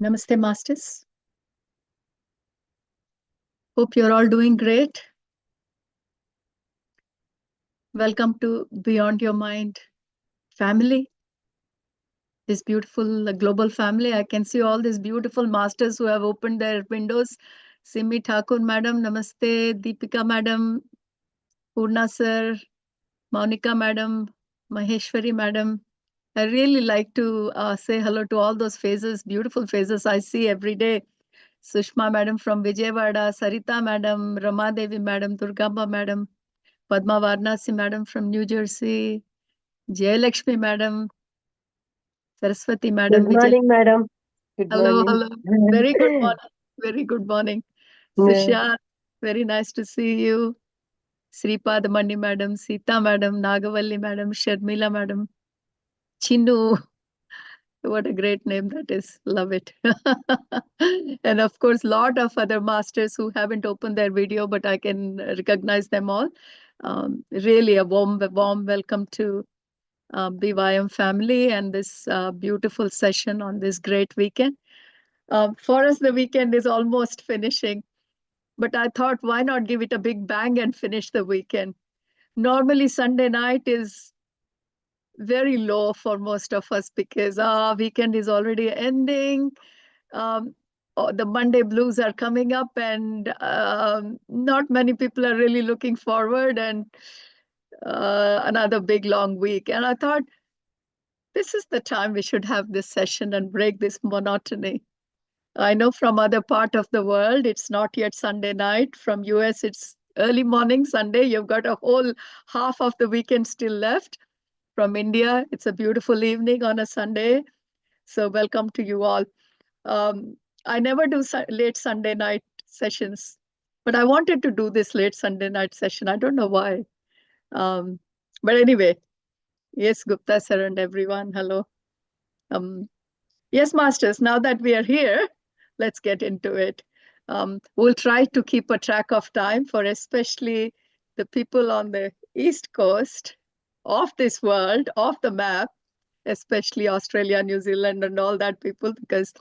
Namaste, Masters. Hope you're all doing great. Welcome to Beyond Your Mind family, this beautiful global family. I can see all these beautiful masters who have opened their windows. Simi Thakur, Madam, Namaste, Deepika, Madam, Purna, Sir, Monica, Madam, Maheshwari, Madam. I really like to say hello to all those faces, beautiful faces I see every day. Sushma, Madam from Vijayawada, Sarita, Madam, Rama Devi, Madam, Durgamba, Madam, Padma Varnasi Madam from New Jersey, Jayalakshmi Madam, Saraswati Madam, Good Vijay. morning, madam. Good Hello, morning. hello. Very good morning. Very good morning. Yeah. Sushant, very nice to see you. Sripad Mani Madam, Sita Madam, Nagavalli Madam, Sharmila Madam, Chinnu. What a great name that is. Love it. And of course, lot of other masters who haven't opened their video, but I can recognize them all. Really a warm welcome to BYM family and this beautiful session on this great weekend. For us, the weekend is almost finishing, but I thought, why not give it a big bang and finish the weekend? Normally, Sunday night is very low for most of us because our weekend is already ending. Um, the Monday blues are coming up, and not many people are really looking forward, and another big long week. And I thought, this is the time we should have this session and break this monotony. I know from other part of the world, it's not yet Sunday night. From US, it's early morning Sunday. You've got a whole half of the weekend still left. From India, it's a beautiful evening on a Sunday. So welcome to you all. Um, I never do late Sunday night sessions, but I wanted to do this late Sunday night session. I don't know why. Um, but anyway, yes, Gupta sir and everyone, hello. Um, yes, masters, now that we are here, let's get into it. We'll try to keep a track of time for especially the people on the East Coast of this world, of the map, especially Australia, New Zealand, and all that people, because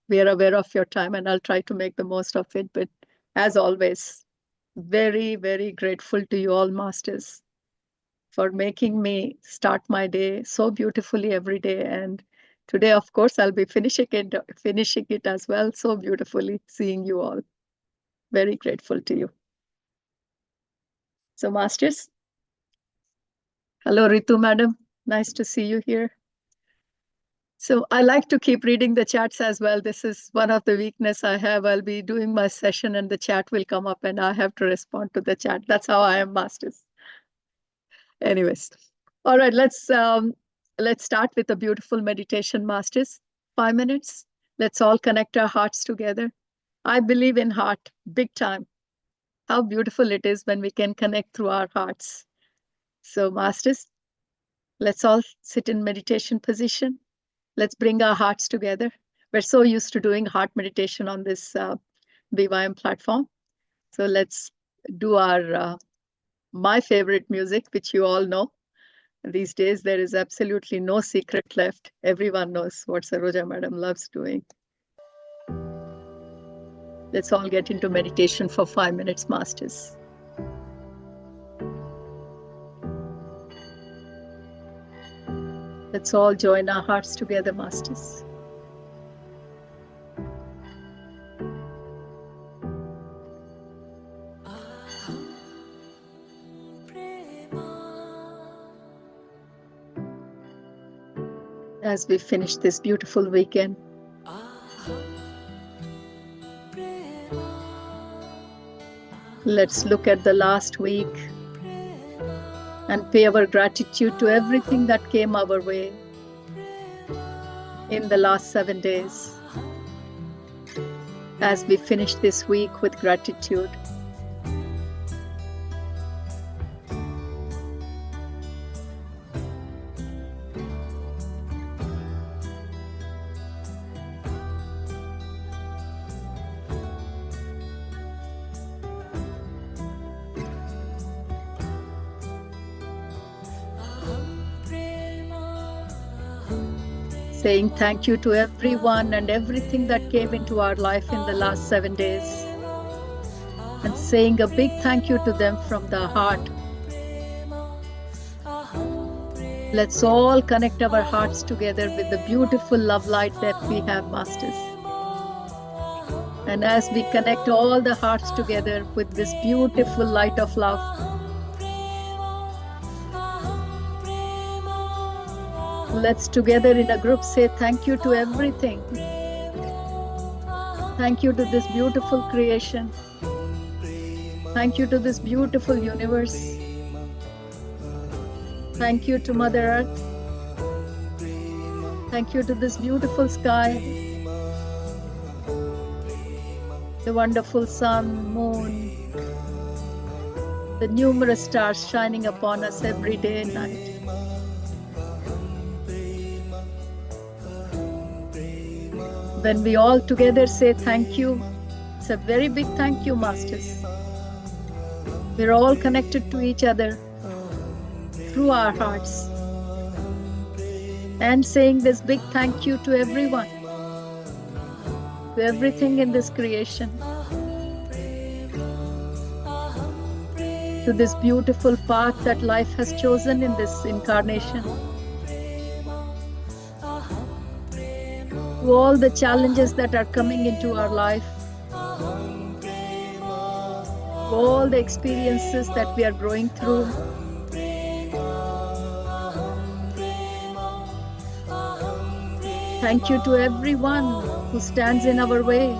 we are aware of your time and I'll try to make the most of it. But as always, very, very grateful to you all, masters, for making me start my day so beautifully every day. And today, of course, I'll be finishing it as well so beautifully, seeing you all. Very grateful to you. So, masters, hello, Ritu madam. Nice to see you here. So I like to keep reading the chats as well. This is one of the weakness I have. I'll be doing my session and the chat will come up and I have to respond to the chat. That's how I am, masters. Anyways, all right, let's start with a beautiful meditation, masters. 5 minutes. Let's all connect our hearts together. I believe in heart big time. How beautiful it is when we can connect through our hearts. So, masters, let's all sit in meditation position. Let's bring our hearts together. We're so used to doing heart meditation on this BYM platform. So let's do our my favorite music, which you all know. These days, there is absolutely no secret left. Everyone knows what Saroja Madam loves doing. Let's all get into meditation for 5 minutes, masters. Let's all join our hearts together, masters. As we finish this beautiful weekend, let's look at the last week and pay our gratitude to everything that came our way in the last 7 days. As we finish this week with gratitude, saying thank you to everyone and everything that came into our life in the last 7 days, and saying a big thank you to them from the heart. Let's all connect our hearts together with the beautiful love light that we have, Masters. And as we connect all the hearts together with this beautiful light of love, let's together in a group say thank you to everything. Thank you to this beautiful creation. Thank you to this beautiful universe. Thank you to Mother Earth. Thank you to this beautiful sky, the wonderful sun, moon, the numerous stars shining upon us every day and night. When we all together say thank you, it's a very big thank you, Masters. We're all connected to each other through our hearts, and saying this big thank you to everyone, to everything in this creation, to this beautiful path that life has chosen in this incarnation, to all the challenges that are coming into our life, to all the experiences that we are going through. Thank you to everyone who stands in our way.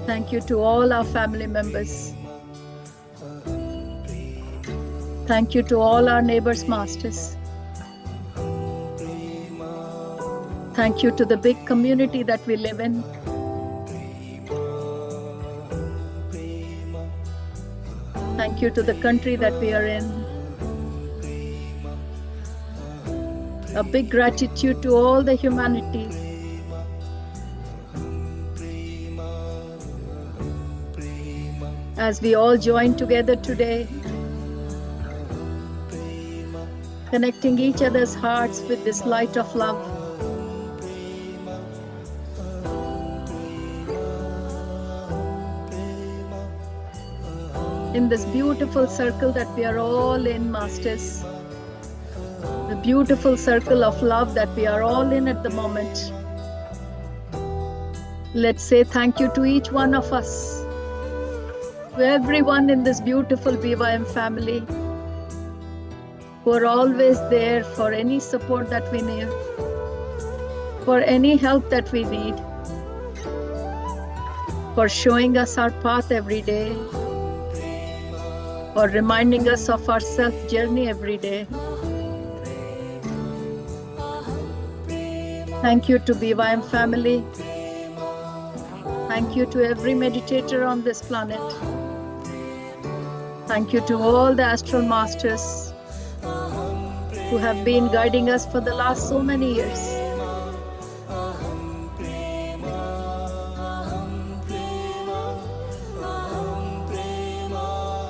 Thank you to all our family members. Thank you to all our neighbors, Masters. Thank you to the big community that we live in. Thank you to the country that we are in. A big gratitude to all the humanity. As we all join together today, connecting each other's hearts with this light of love. In this beautiful circle that we are all in, Masters. The beautiful circle of love that we are all in at the moment. Let's say thank you to each one of us, to everyone in this beautiful BYM family, who are always there for any support that we need, for any help that we need, for showing us our path every day, for reminding us of our self-journey every day. Thank you to BYM family. Thank you to every meditator on this planet. Thank you to all the astral masters who have been guiding us for the last so many years.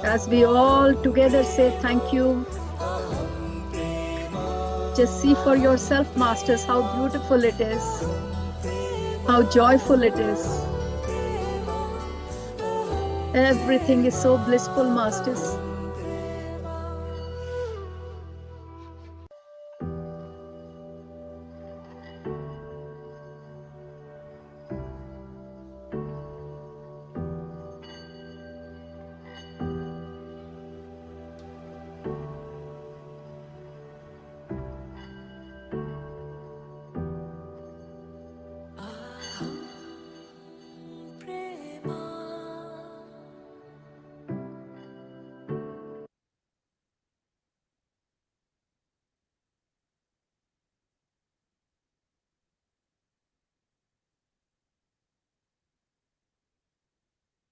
As we all together say thank you, just see for yourself, Masters, how beautiful it is, how joyful it is. Everything is so blissful, Masters.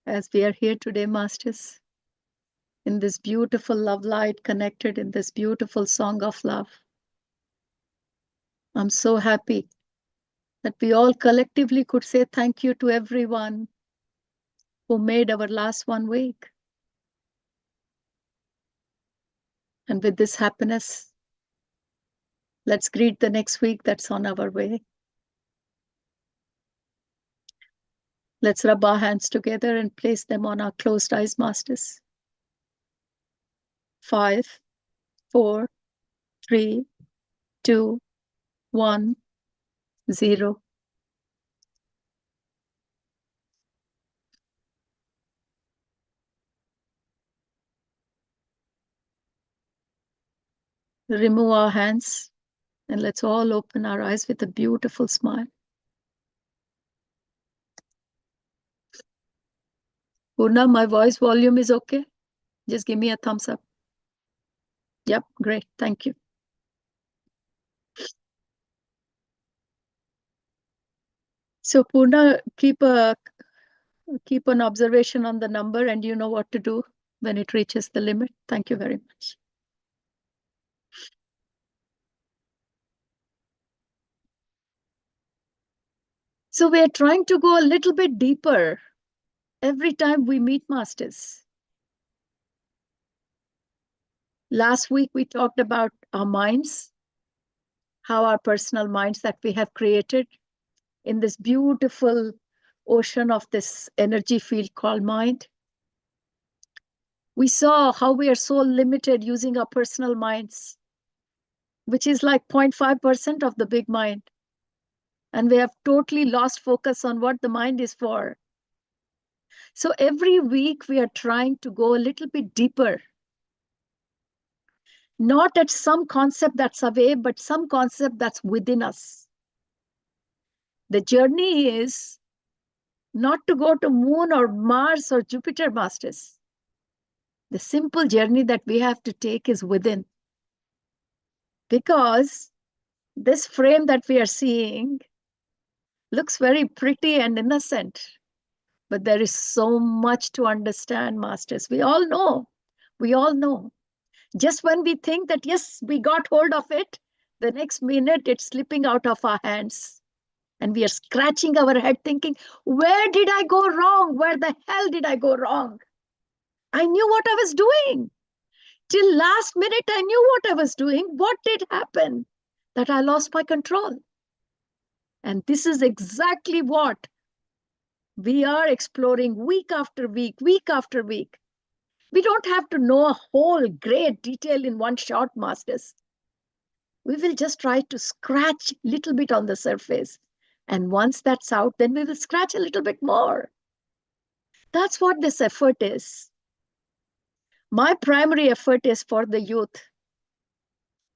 As we are here today, Masters, in this beautiful love light, connected in this beautiful song of love, I'm so happy that we all collectively could say thank you to everyone who made our last 1 week. And with this happiness, let's greet the next week that's on our way. Let's rub our hands together and place them on our closed eyes, masters. 5, 4, 3, 2, 1, 0. Remove our hands and let's all open our eyes with a beautiful smile. Purna, my voice volume is okay? Just give me a thumbs up. Yep, great. Thank you. So Purna, keep an observation on the number and you know what to do when it reaches the limit. Thank you very much. So we are trying to go a little bit deeper every time we meet masters. Last week we talked about our minds, how our personal minds that we have created in this beautiful ocean of this energy field called mind. We saw how we are so limited using our personal minds, which is like 0.5% of the big mind. And we have totally lost focus on what the mind is for. So every week we are trying to go a little bit deeper. Not at some concept that's away, but some concept that's within us. The journey is not to go to Moon or Mars or Jupiter, masters. The simple journey that we have to take is within. Because this frame that we are seeing looks very pretty and innocent, but there is so much to understand, masters. We all know. Just when we think that, yes, we got hold of it, the next minute it's slipping out of our hands. And we are scratching our head thinking, where did I go wrong? Where the hell did I go wrong? I knew what I was doing. Till last minute, I knew what I was doing. What did happen? That I lost my control. And this is exactly what we are exploring week after week, week after week. We don't have to know a whole great detail in one shot, masters. We will just try to scratch a little bit on the surface. And once that's out, then we will scratch a little bit more. That's what this effort is. My primary effort is for the youth.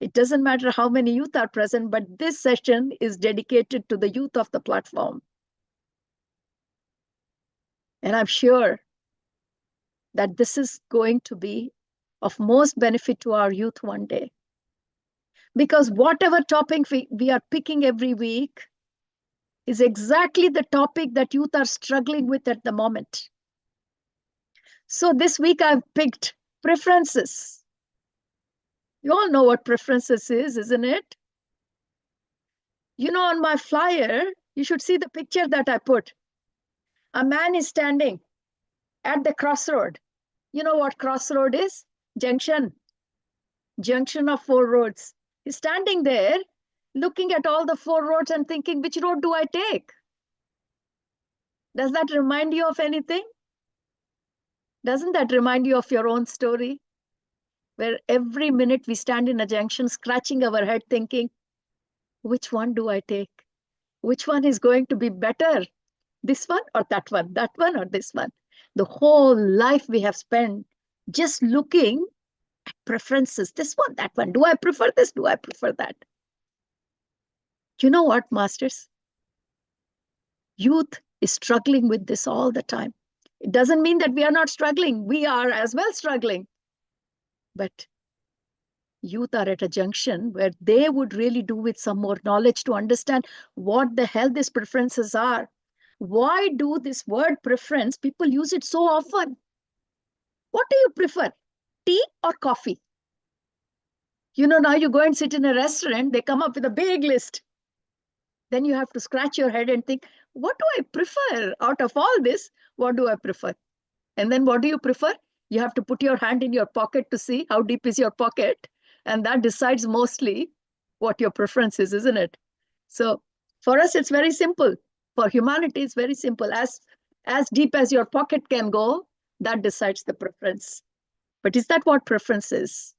It doesn't matter how many youth are present, but this session is dedicated to the youth of the platform. And I'm sure that this is going to be of most benefit to our youth one day. Because whatever topic we are picking every week is exactly the topic that youth are struggling with at the moment. So this week I've picked preferences. You all know what preferences is, isn't it? You know, on my flyer, you should see the picture that I put. A man is standing at the crossroad. You know what crossroad is? Junction of 4 roads. He's standing there, looking at all the 4 roads and thinking, which road do I take? Does that remind you of anything? Doesn't that remind you of your own story? Where every minute we stand in a junction, scratching our head, thinking, which one do I take? Which one is going to be better? This one or that one or this one? The whole life we have spent just looking at preferences. This one, that one. Do I prefer this? Do I prefer that? You know what, masters? Youth is struggling with this all the time. It doesn't mean that we are not struggling. We are as well struggling. But youth are at a junction where they would really do with some more knowledge to understand what the hell these preferences are. Why do this word preference, people use it so often? What do you prefer, tea or coffee? You know, now you go and sit in a restaurant, they come up with a big list. Then you have to scratch your head and think, what do I prefer? Out of all this, what do I prefer? And then what do you prefer? You have to put your hand in your pocket to see how deep is your pocket. And that decides mostly what your preference is, isn't it? So for us, it's very simple. For humanity, it's very simple. As deep as your pocket can go, that decides the preference. But is that what preference is?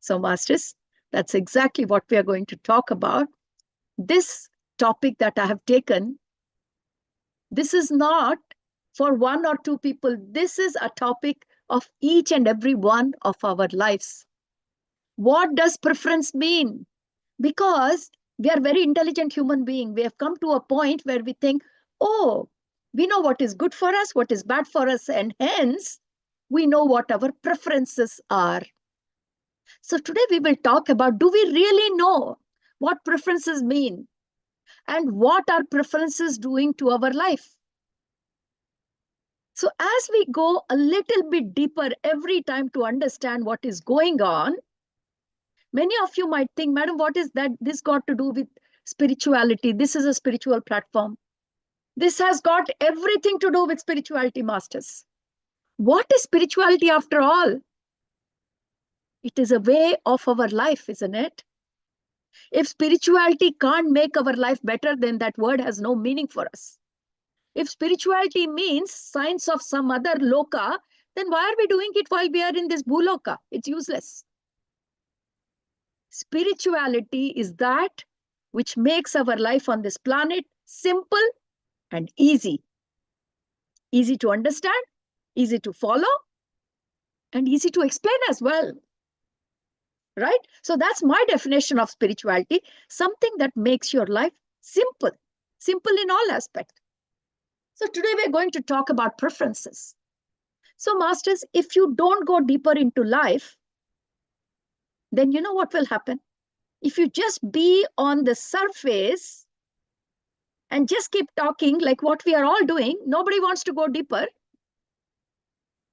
So, masters, that's exactly what we are going to talk about. This topic that I have taken, this is not for one or two people. This is a topic of each and every one of our lives. What does preference mean? Because we are very intelligent human beings. We have come to a point where we think, oh, we know what is good for us, what is bad for us, and hence we know what our preferences are. So today we will talk about, do we really know what preferences mean and what are preferences doing to our life? So as we go a little bit deeper every time to understand what is going on, many of you might think, Madam, what is that? This got to do with spirituality. This is a spiritual platform. This has got everything to do with spirituality, masters. What is spirituality after all? It is a way of our life, isn't it? If spirituality can't make our life better, then that word has no meaning for us. If spirituality means science of some other loka, then why are we doing it while we are in this bhuloka? It's useless. Spirituality is that which makes our life on this planet simple and easy. Easy to understand, easy to follow, and easy to explain as well. Right? So that's my definition of spirituality, something that makes your life simple, simple in all aspects. So today we're going to talk about preferences. So masters, if you don't go deeper into life, then you know what will happen? If you just be on the surface and just keep talking like what we are all doing, nobody wants to go deeper.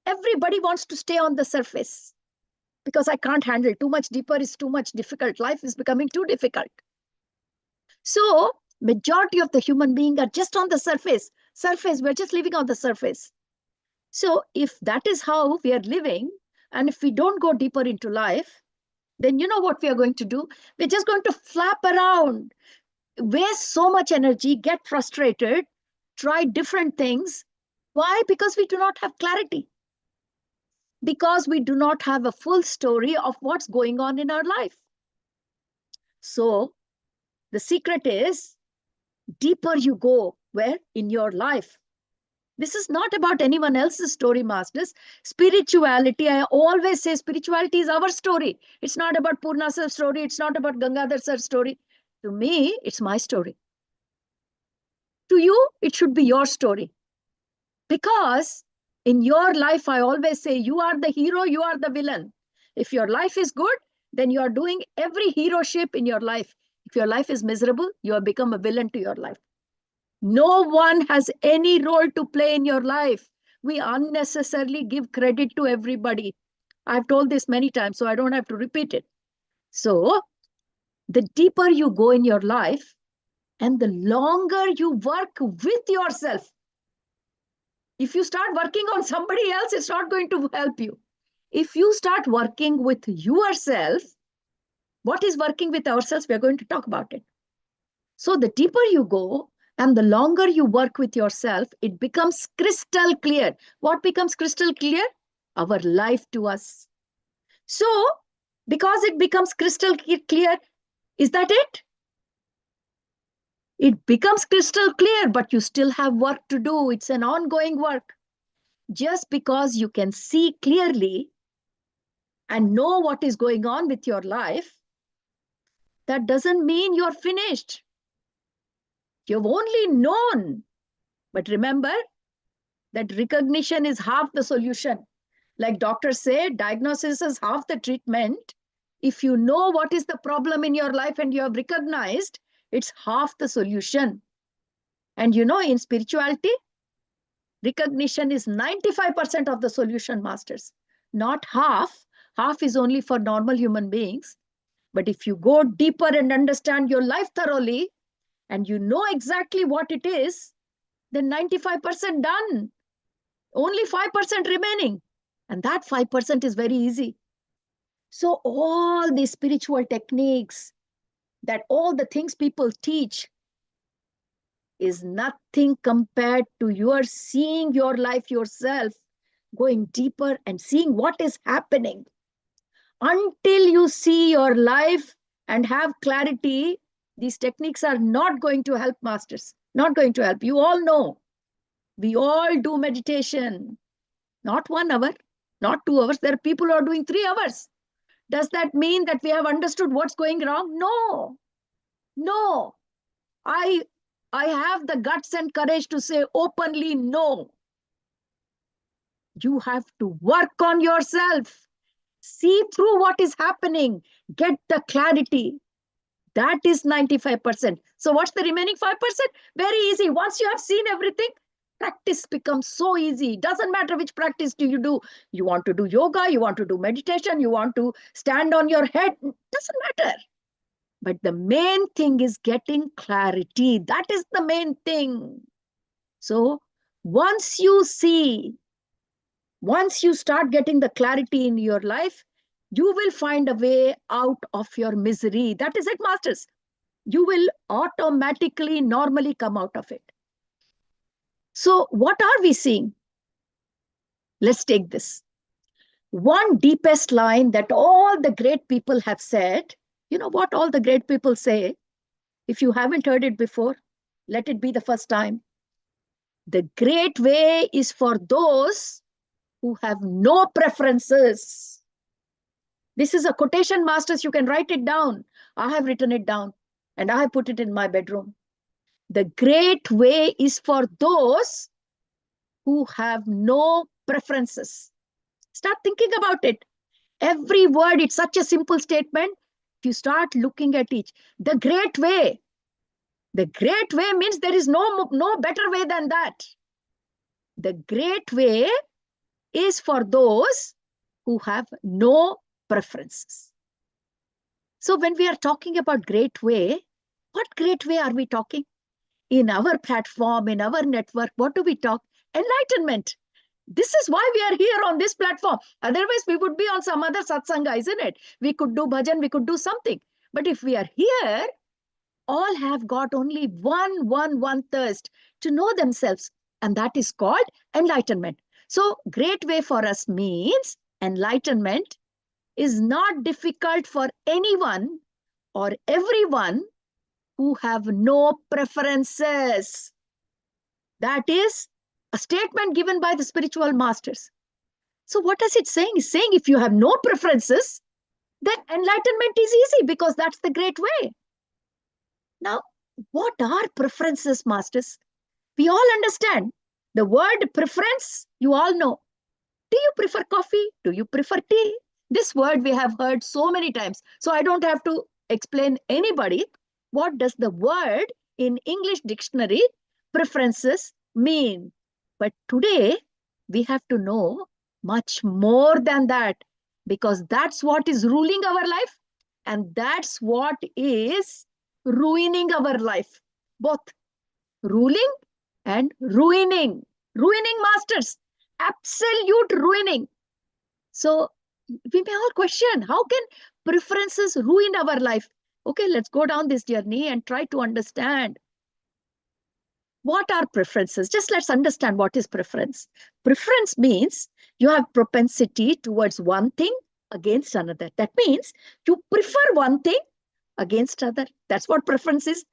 Everybody wants to stay on the surface because I can't handle too much deeper, is too much difficult. Life is becoming too difficult. So majority of the human beings are just on the surface. We're just living on the surface. So if that is how we are living, and if we don't go deeper into life, then you know what we are going to do? We're just going to flap around, waste so much energy, get frustrated, try different things. Why? Because we do not have clarity. Because we do not have a full story of what's going on in our life. So the secret is, deeper you go, where? In your life. This is not about anyone else's story, masters. Spirituality, I always say spirituality is our story. It's not about Purna Sir's story. It's not about Gangadhar Sir's story. To me, it's my story. To you, it should be your story. Because in your life, I always say, you are the hero, you are the villain. If your life is good, then you are doing every heroship in your life. If your life is miserable, you have become a villain to your life. No one has any role to play in your life. We unnecessarily give credit to everybody. I've told this many times, so I don't have to repeat it. So the deeper you go in your life and the longer you work with yourself, if you start working on somebody else, it's not going to help you. If you start working with yourself, what is working with ourselves? We're going to talk about it. So the deeper you go and the longer you work with yourself, it becomes crystal clear. What becomes crystal clear? Our life to us. So because it becomes crystal clear, is that it? It becomes crystal clear, but you still have work to do. It's an ongoing work. Just because you can see clearly and know what is going on with your life, that doesn't mean you're finished. You've only known. But remember that recognition is half the solution. Like doctors say, diagnosis is half the treatment. If you know what is the problem in your life and you have recognized, it's half the solution. And you know, in spirituality, recognition is 95% of the solution, masters. Not half. Half is only for normal human beings. But if you go deeper and understand your life thoroughly, and you know exactly what it is, then 95% done. Only 5% remaining. And that 5% is very easy. So all these spiritual techniques, that all the things people teach is nothing compared to your seeing your life yourself, going deeper and seeing what is happening. Until you see your life and have clarity, these techniques are not going to help, masters. Not going to help. You all know. We all do meditation. Not 1 hour, not 2 hours. There are people who are doing 3 hours. Does that mean that we have understood what's going wrong? No. No. I have the guts and courage to say openly no. You have to work on yourself. See through what is happening. Get the clarity. That is 95%. So what's the remaining 5%? Very easy. Once you have seen everything, practice becomes so easy. Doesn't matter which practice do you do. You want to do yoga, you want to do meditation, you want to stand on your head. Doesn't matter. But the main thing is getting clarity. That is the main thing. So once you start getting the clarity in your life, you will find a way out of your misery. That is it, masters. You will automatically, normally come out of it. So what are we seeing? Let's take this. One deepest line that all the great people have said. You know what all the great people say? If you haven't heard it before, let it be the first time. The great way is for those who have no preferences. This is a quotation, masters. You can write it down. I have written it down and I have put it in my bedroom. The great way is for those who have no preferences. Start thinking about it. Every word, it's such a simple statement. If you start looking at each, the great way. The great way means there is no better way than that. The great way is for those who have no preferences. So when we are talking about great way, what great way are we talking? In our platform, in our network, what do we talk? Enlightenment. This is why we are here on this platform. Otherwise, we would be on some other satsanga, isn't it? We could do bhajan, we could do something. But if we are here, all have got only one thirst to know themselves. And that is called enlightenment. So great way for us means enlightenment is not difficult for anyone or everyone who have no preferences. That is a statement given by the spiritual masters. So what is it saying? It's saying if you have no preferences, then enlightenment is easy because that's the great way. Now, what are preferences, masters? We all understand. The word preference, you all know. Do you prefer coffee? Do you prefer tea? This word we have heard so many times. So I don't have to explain anybody. What does the word in English dictionary preferences mean? But today we have to know much more than that because that's what is ruling our life and that's what is ruining our life. Both ruling and ruining. Ruining, masters. Absolute ruining. So we may all question, how can preferences ruin our life? Okay, let's go down this journey and try to understand what are preferences. Just let's understand what is preference. Preference means you have propensity towards one thing against another. That means you prefer one thing against other. That's what preference is.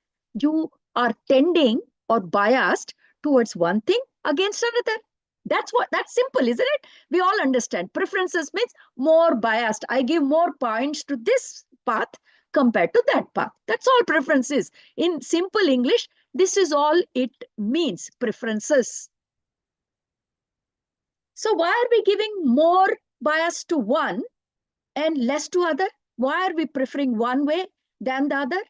You are tending or biased towards one thing against another. That's simple, isn't it? We all understand. Preferences means more biased. I give more points to this path compared to that path. That's all preference is. In simple English, this is all it means, preferences. So why are we giving more bias to one and less to other? Why are we preferring one way than the other?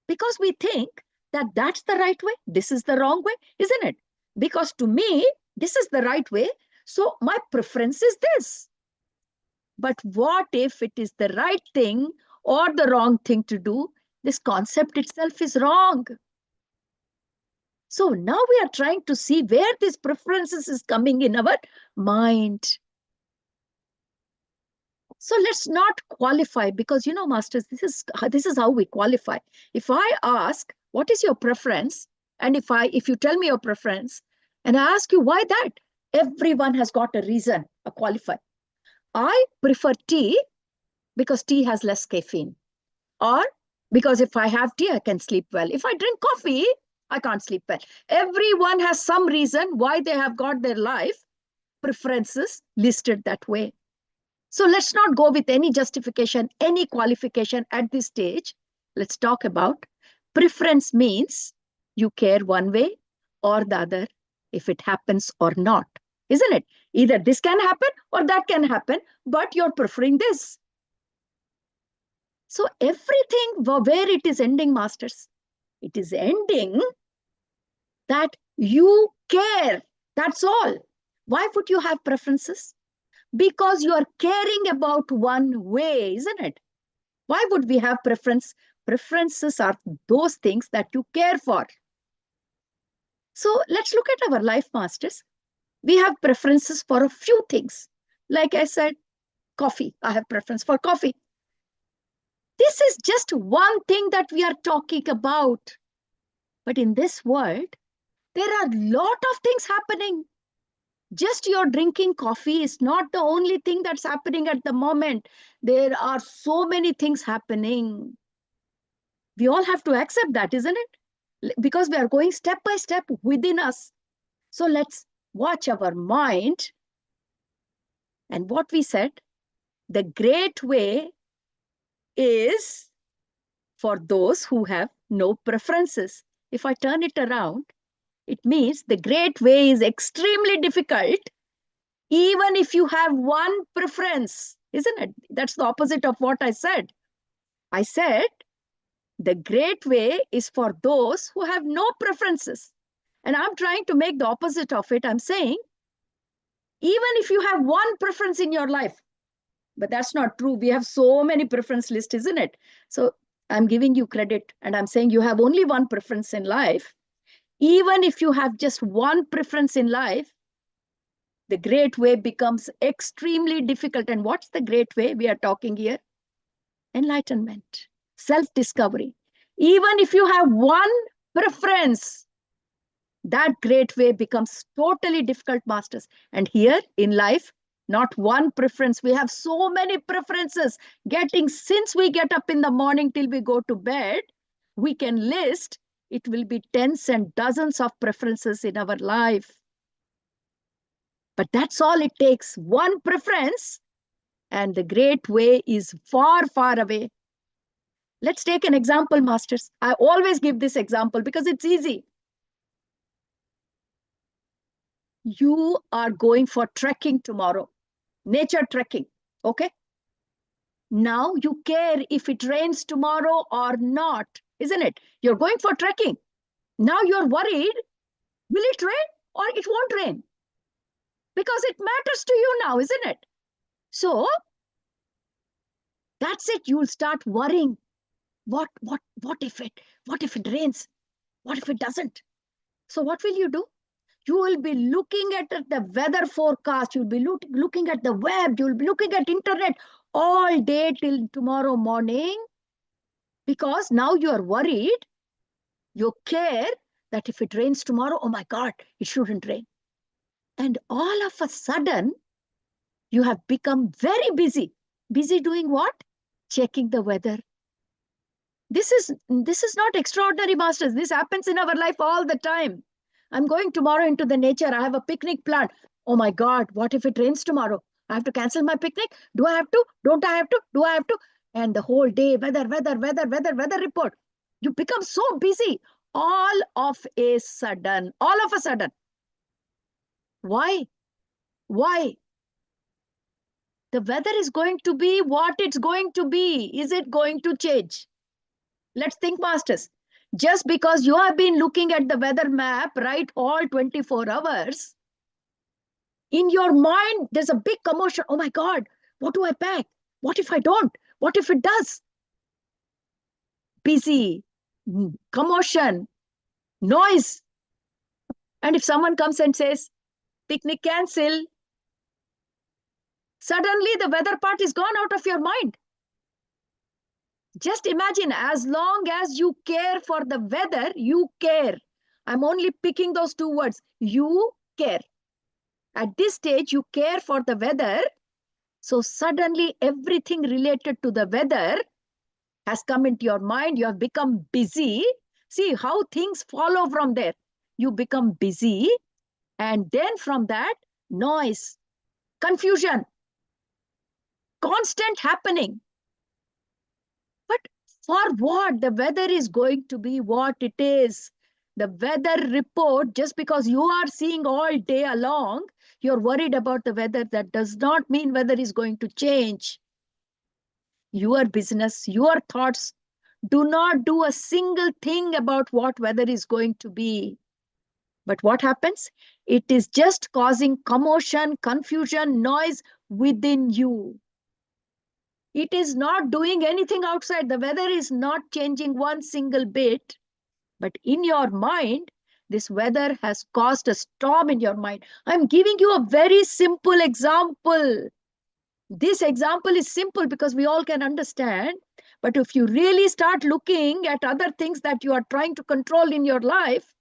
Because we think that that's the right way. This is the wrong way, isn't it? Because to me, this is the right way. So my preference is this. But what if it is the right thing or the wrong thing to do? This concept itself is wrong. So now we are trying to see where these preferences is coming in our mind. So let's not qualify, because, masters, this is how we qualify. If I ask, what is your preference? And if you tell me your preference, and I ask you why that, everyone has got a reason, a qualify. I prefer tea because tea has less caffeine. Or because if I have tea, I can sleep well. If I drink coffee, I can't sleep well. Everyone has some reason why they have got their life preferences listed that way. So let's not go with any justification, any qualification at this stage. Let's talk about preference means you care one way or the other if it happens or not, isn't it? Either this can happen or that can happen, but you're preferring this. So everything where it is ending, masters, it is ending that you care. That's all. Why would you have preferences? Because you are caring about one way, isn't it? Why would we have preference? Preferences are those things that you care for. So let's look at our life, masters. We have preferences for a few things. Like I said, coffee. I have preference for coffee. This is just one thing that we are talking about. But in this world, there are a lot of things happening. Just your drinking coffee is not the only thing that's happening at the moment. There are so many things happening. We all have to accept that, isn't it? Because we are going step by step within us. So let's watch our mind. And what we said, the great way is for those who have no preferences. If I turn it around, it means the great way is extremely difficult, even if you have one preference, isn't it? That's the opposite of what I said. I said the great way is for those who have no preferences. And I'm trying to make the opposite of it. I'm saying, even if you have one preference in your life, but that's not true. We have so many preference lists, isn't it? So I'm giving you credit and I'm saying you have only one preference in life. Even if you have just one preference in life, the great way becomes extremely difficult. And what's the great way we are talking here? Enlightenment, self-discovery. Even if you have one preference, that great way becomes totally difficult, masters. And here in life, not one preference. We have so many preferences. Since we get up in the morning till we go to bed, we can list, it will be tens and dozens of preferences in our life. But that's all it takes, one preference, and the great way is far, far away. Let's take an example, masters. I always give this example because it's easy. You are going for trekking tomorrow, nature trekking, okay? Now you care if it rains tomorrow or not, isn't it? You're going for trekking. Now you're worried, will it rain or it won't rain? Because it matters to you now, isn't it? So that's it. You'll start worrying. What if it rains? What if it doesn't? So what will you do? You will be looking at the weather forecast. You'll be looking at the web. You'll be looking at internet all day till tomorrow morning, because now you are worried. You care that if it rains tomorrow, oh my God, it shouldn't rain. And all of a sudden, you have become very busy. Busy doing what? Checking the weather. This is not extraordinary, masters. This happens in our life all the time. I'm going tomorrow into the nature. I have a picnic planned. Oh my God, what if it rains tomorrow? I have to cancel my picnic. Do I have to? Don't I have to? Do I have to? And the whole day, weather report. You become so busy all of a sudden. Why? Why? The weather is going to be what it's going to be. Is it going to change? Let's think, masters. Just because you have been looking at the weather map, right, all 24 hours, in your mind, there's a big commotion. Oh my God, what do I pack? What if I don't? What if it does? Busy, commotion, noise. And if someone comes and says, picnic cancel, suddenly the weather part is gone out of your mind. Just imagine, as long as you care for the weather, you care. I'm only picking those two words. You care. At this stage, you care for the weather. So suddenly everything related to the weather has come into your mind. You have become busy. See how things follow from there. You become busy. And then from that, noise, confusion, constant happening. But for what? The weather is going to be what it is. The weather report, just because you are seeing all day along, you're worried about the weather. That does not mean weather is going to change. Your business, your thoughts do not do a single thing about what weather is going to be. But what happens? It is just causing commotion, confusion, noise within you. It is not doing anything outside. The weather is not changing one single bit. But in your mind, this weather has caused a storm in your mind. I'm giving you a very simple example. This example is simple because we all can understand. But if you really start looking at other things that you are trying to control in your life,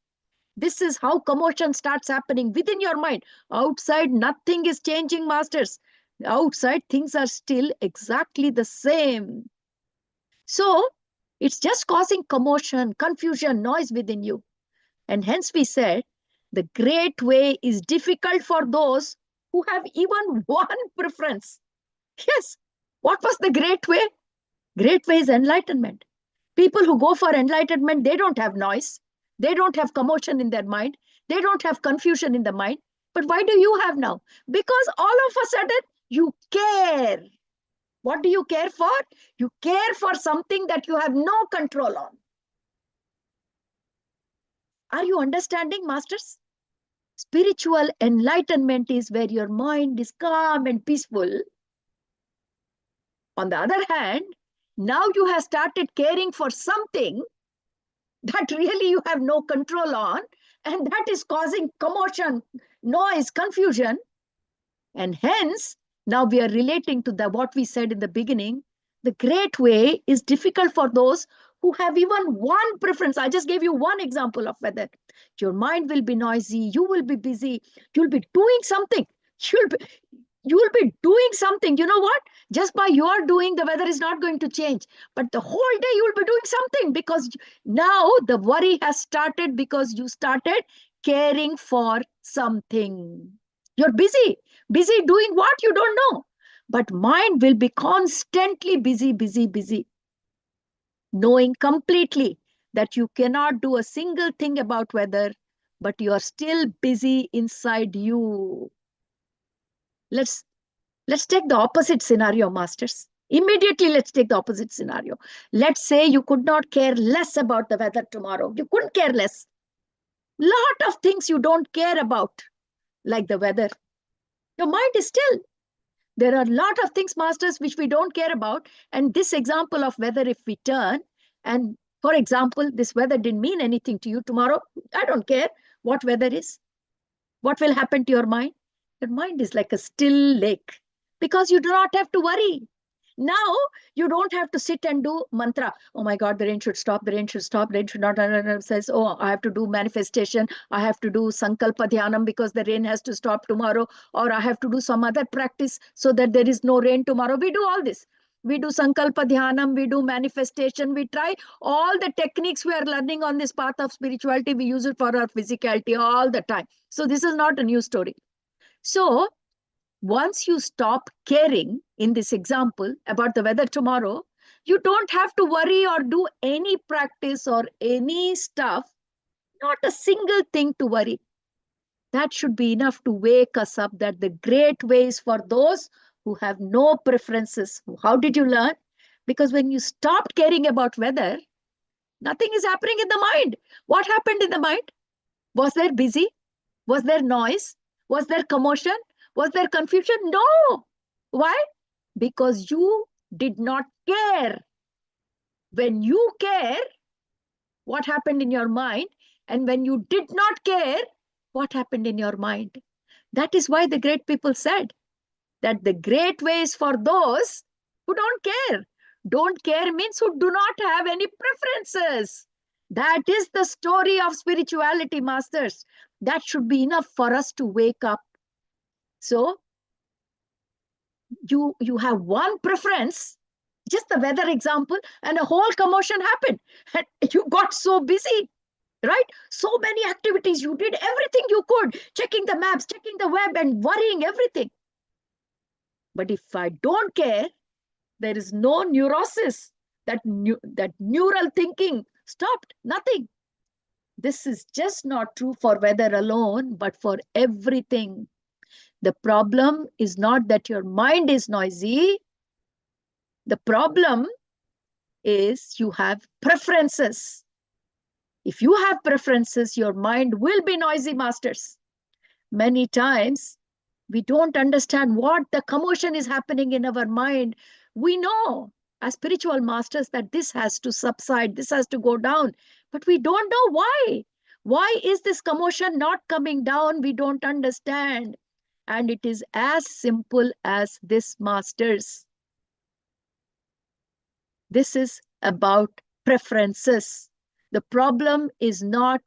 this is how commotion starts happening within your mind. Outside, nothing is changing, masters. Outside, things are still exactly the same. So it's just causing commotion, confusion, noise within you. And hence we said, the great way is difficult for those who have even one preference. Yes. What was the great way? Great way is enlightenment. People who go for enlightenment, they don't have noise. They don't have commotion in their mind. They don't have confusion in the mind. But why do you have now? Because all of a sudden, you care. What do you care for? You care for something that you have no control on. Are you understanding, masters? Spiritual enlightenment is where your mind is calm and peaceful. On the other hand, now you have started caring for something that really you have no control on, and that is causing commotion, noise, confusion. And hence, now we are relating to what we said in the beginning. The great way is difficult for those who have even one preference. I just gave you one example of whether your mind will be noisy, you will be busy, you'll be doing something. You'll be doing something. You know what? Just by your doing, the weather is not going to change. But the whole day you'll be doing something, because now the worry has started because you started caring for something. You're busy doing what? You don't know. But mind will be constantly busy, knowing completely that you cannot do a single thing about weather, but you are still busy inside you. Let's take the opposite scenario, masters. Immediately, let's take the opposite scenario. Let's say you could not care less about the weather tomorrow. You couldn't care less. Lot of things you don't care about, like the weather. Your mind is still. There are a lot of things, masters, which we don't care about. And this example of weather, if we turn, and for example, this weather didn't mean anything to you tomorrow. I don't care what weather is. What will happen to your mind? Your mind is like a still lake, because you do not have to worry. Now you don't have to sit and do mantra. Oh my God, the rain should stop, the rain should stop, the rain should not. Says, oh, I have to do manifestation. I have to do sankalpa dhyanam because the rain has to stop tomorrow. Or I have to do some other practice so that there is no rain tomorrow. We do all this. We do sankalpa dhyanam, we do manifestation, we try all the techniques we are learning on this path of spirituality. We use it for our physicality all the time. So this is not a new story. So once you stop caring, in this example, about the weather tomorrow, you don't have to worry or do any practice or any stuff, not a single thing to worry. That should be enough to wake us up that the great way is for those who have no preferences. How did you learn? Because when you stopped caring about weather, nothing is happening in the mind. What happened in the mind? Was there busy? Was there noise? Was there commotion? Was there confusion? No. Why? Because you did not care. When you care, what happened in your mind? And when you did not care, what happened in your mind. That is why the great people said that the great way is for those who don't care. Don't care means who do not have any preferences. That is the story of spirituality, masters. That should be enough for us to wake up. So you have one preference, just the weather example, and a whole commotion happened. And you got so busy, right? So many activities. You did everything you could, checking the maps, checking the web, and worrying everything. But if I don't care, there is no neurosis. That neural thinking stopped. Nothing. This is just not true for weather alone, but for everything. The problem is not that your mind is noisy. The problem is you have preferences. If you have preferences, your mind will be noisy, masters. Many times, we don't understand what the commotion is happening in our mind. We know as spiritual masters that this has to subside, this has to go down, but we don't know why. Why is this commotion not coming down? We don't understand. And it is as simple as this, masters. This is about preferences. The problem is not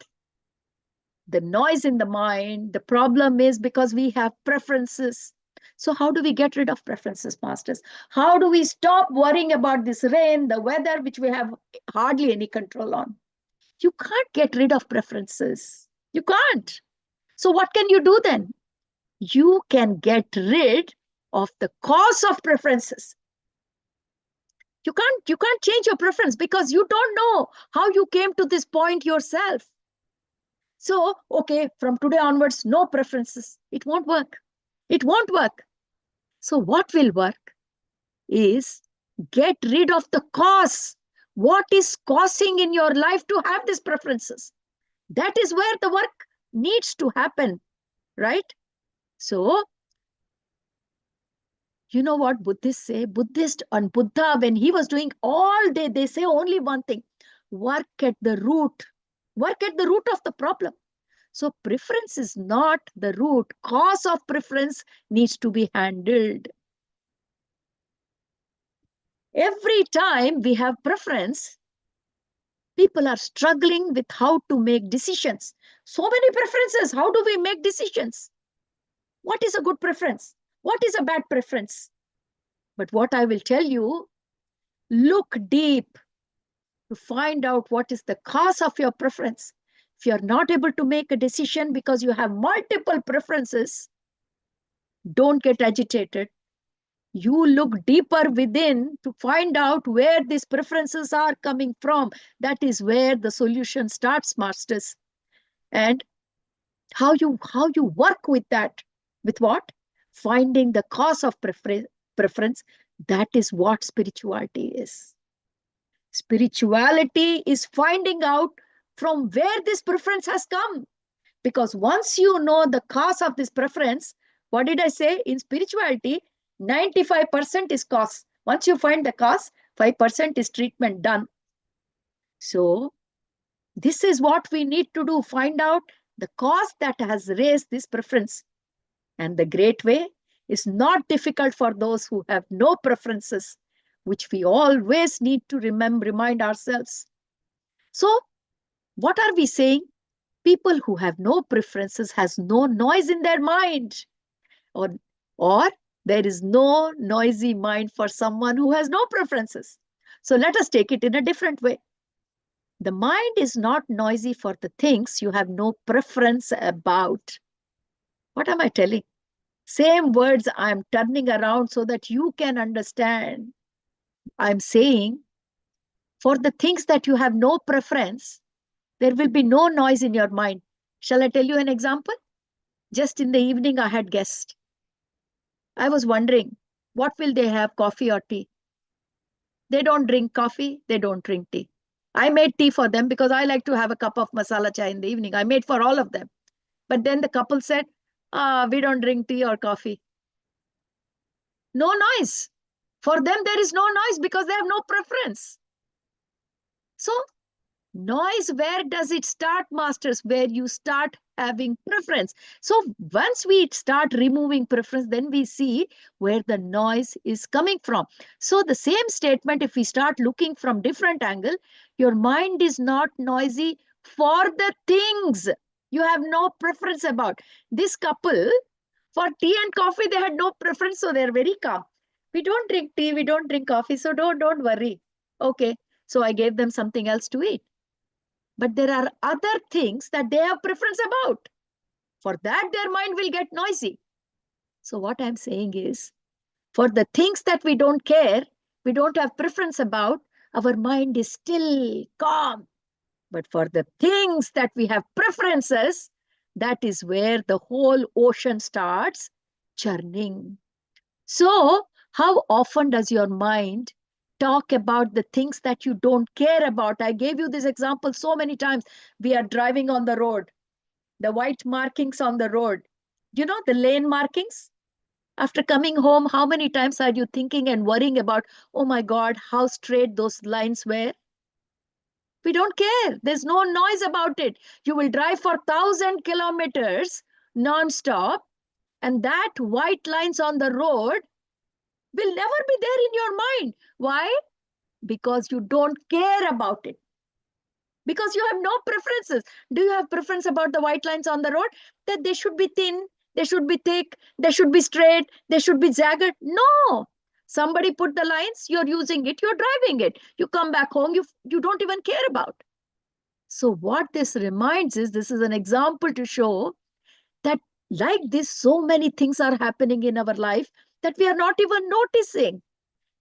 the noise in the mind. The problem is because we have preferences. So how do we get rid of preferences, masters? How do we stop worrying about this rain, the weather, which we have hardly any control on? You can't get rid of preferences. You can't. So what can you do then? You can get rid of the cause of preferences. You can't change your preference because you don't know how you came to this point yourself. So, okay, from today onwards, no preferences. It won't work. It won't work. So what will work is get rid of the cause. What is causing in your life to have these preferences? That is where the work needs to happen, right? So, you know what Buddhists say? Buddhist and Buddha, when he was doing all day, they say only one thing: work at the root. Work at the root of the problem. So preference is not the root. Cause of preference needs to be handled. Every time we have preference, people are struggling with how to make decisions. So many preferences. How do we make decisions? What is a good preference? What is a bad preference? But what I will tell you, look deep to find out what is the cause of your preference. If you're not able to make a decision because you have multiple preferences, don't get agitated. You look deeper within to find out where these preferences are coming from. That is where the solution starts, masters. And how you work with that. With what? Finding the cause of preference. That is what spirituality is. Spirituality is finding out from where this preference has come. Because once you know the cause of this preference, what did I say? In spirituality, 95% is cause. Once you find the cause, 5% is treatment done. So this is what we need to do. Find out the cause that has raised this preference. And the great way is not difficult for those who have no preferences, which we always need to remind ourselves. So what are we saying? People who have no preferences has no noise in their mind. Or there is no noisy mind for someone who has no preferences. So let us take it in a different way. The mind is not noisy for the things you have no preference about. What am I telling? Same words I am turning around so that you can understand. I'm saying for the things that you have no preference, there will be no noise in your mind. Shall I tell you an example? Just in the evening, I had guests. I was wondering, what will they have, coffee or tea? They don't drink coffee, they don't drink tea. I made tea for them because I like to have a cup of masala chai in the evening. I made for all of them. But then the couple said, we don't drink tea or coffee. No noise. For them, there is no noise because they have no preference. So Noise, where does it start, masters? Where you start having preference. So once we start removing preference, then we see where the noise is coming from. So the same statement, if we start looking from different angle, your mind is not noisy for the things you have no preference about. This couple, for tea and coffee, they had no preference, so they're very calm. We don't drink tea, we don't drink coffee, so don't worry. Okay, so I gave them something else to eat. But there are other things that they have preference about. For that, their mind will get noisy. So what I'm saying is, for the things that we don't care, we don't have preference about, our mind is still calm. But for the things that we have preferences, that is where the whole ocean starts churning. So how often does your mind talk about the things that you don't care about? I gave you this example so many times. We are driving on the road, the white markings on the road, you know, the lane markings. After coming home, how many times are you thinking and worrying about, oh my God, how straight those lines were? We don't care. There's no noise about it. You will drive for 1,000 kilometers non-stop, and that white lines on the road will never be there in your mind. Why? Because you don't care about it. Because you have no preferences. Do you have preference about the white lines on the road? That they should be thin, they should be thick, they should be straight, they should be jagged? No. Somebody put the lines, you're using it, you're driving it. You come back home, you don't even care about. So what this reminds is, this is an example to show that like this, so many things are happening in our life that we are not even noticing.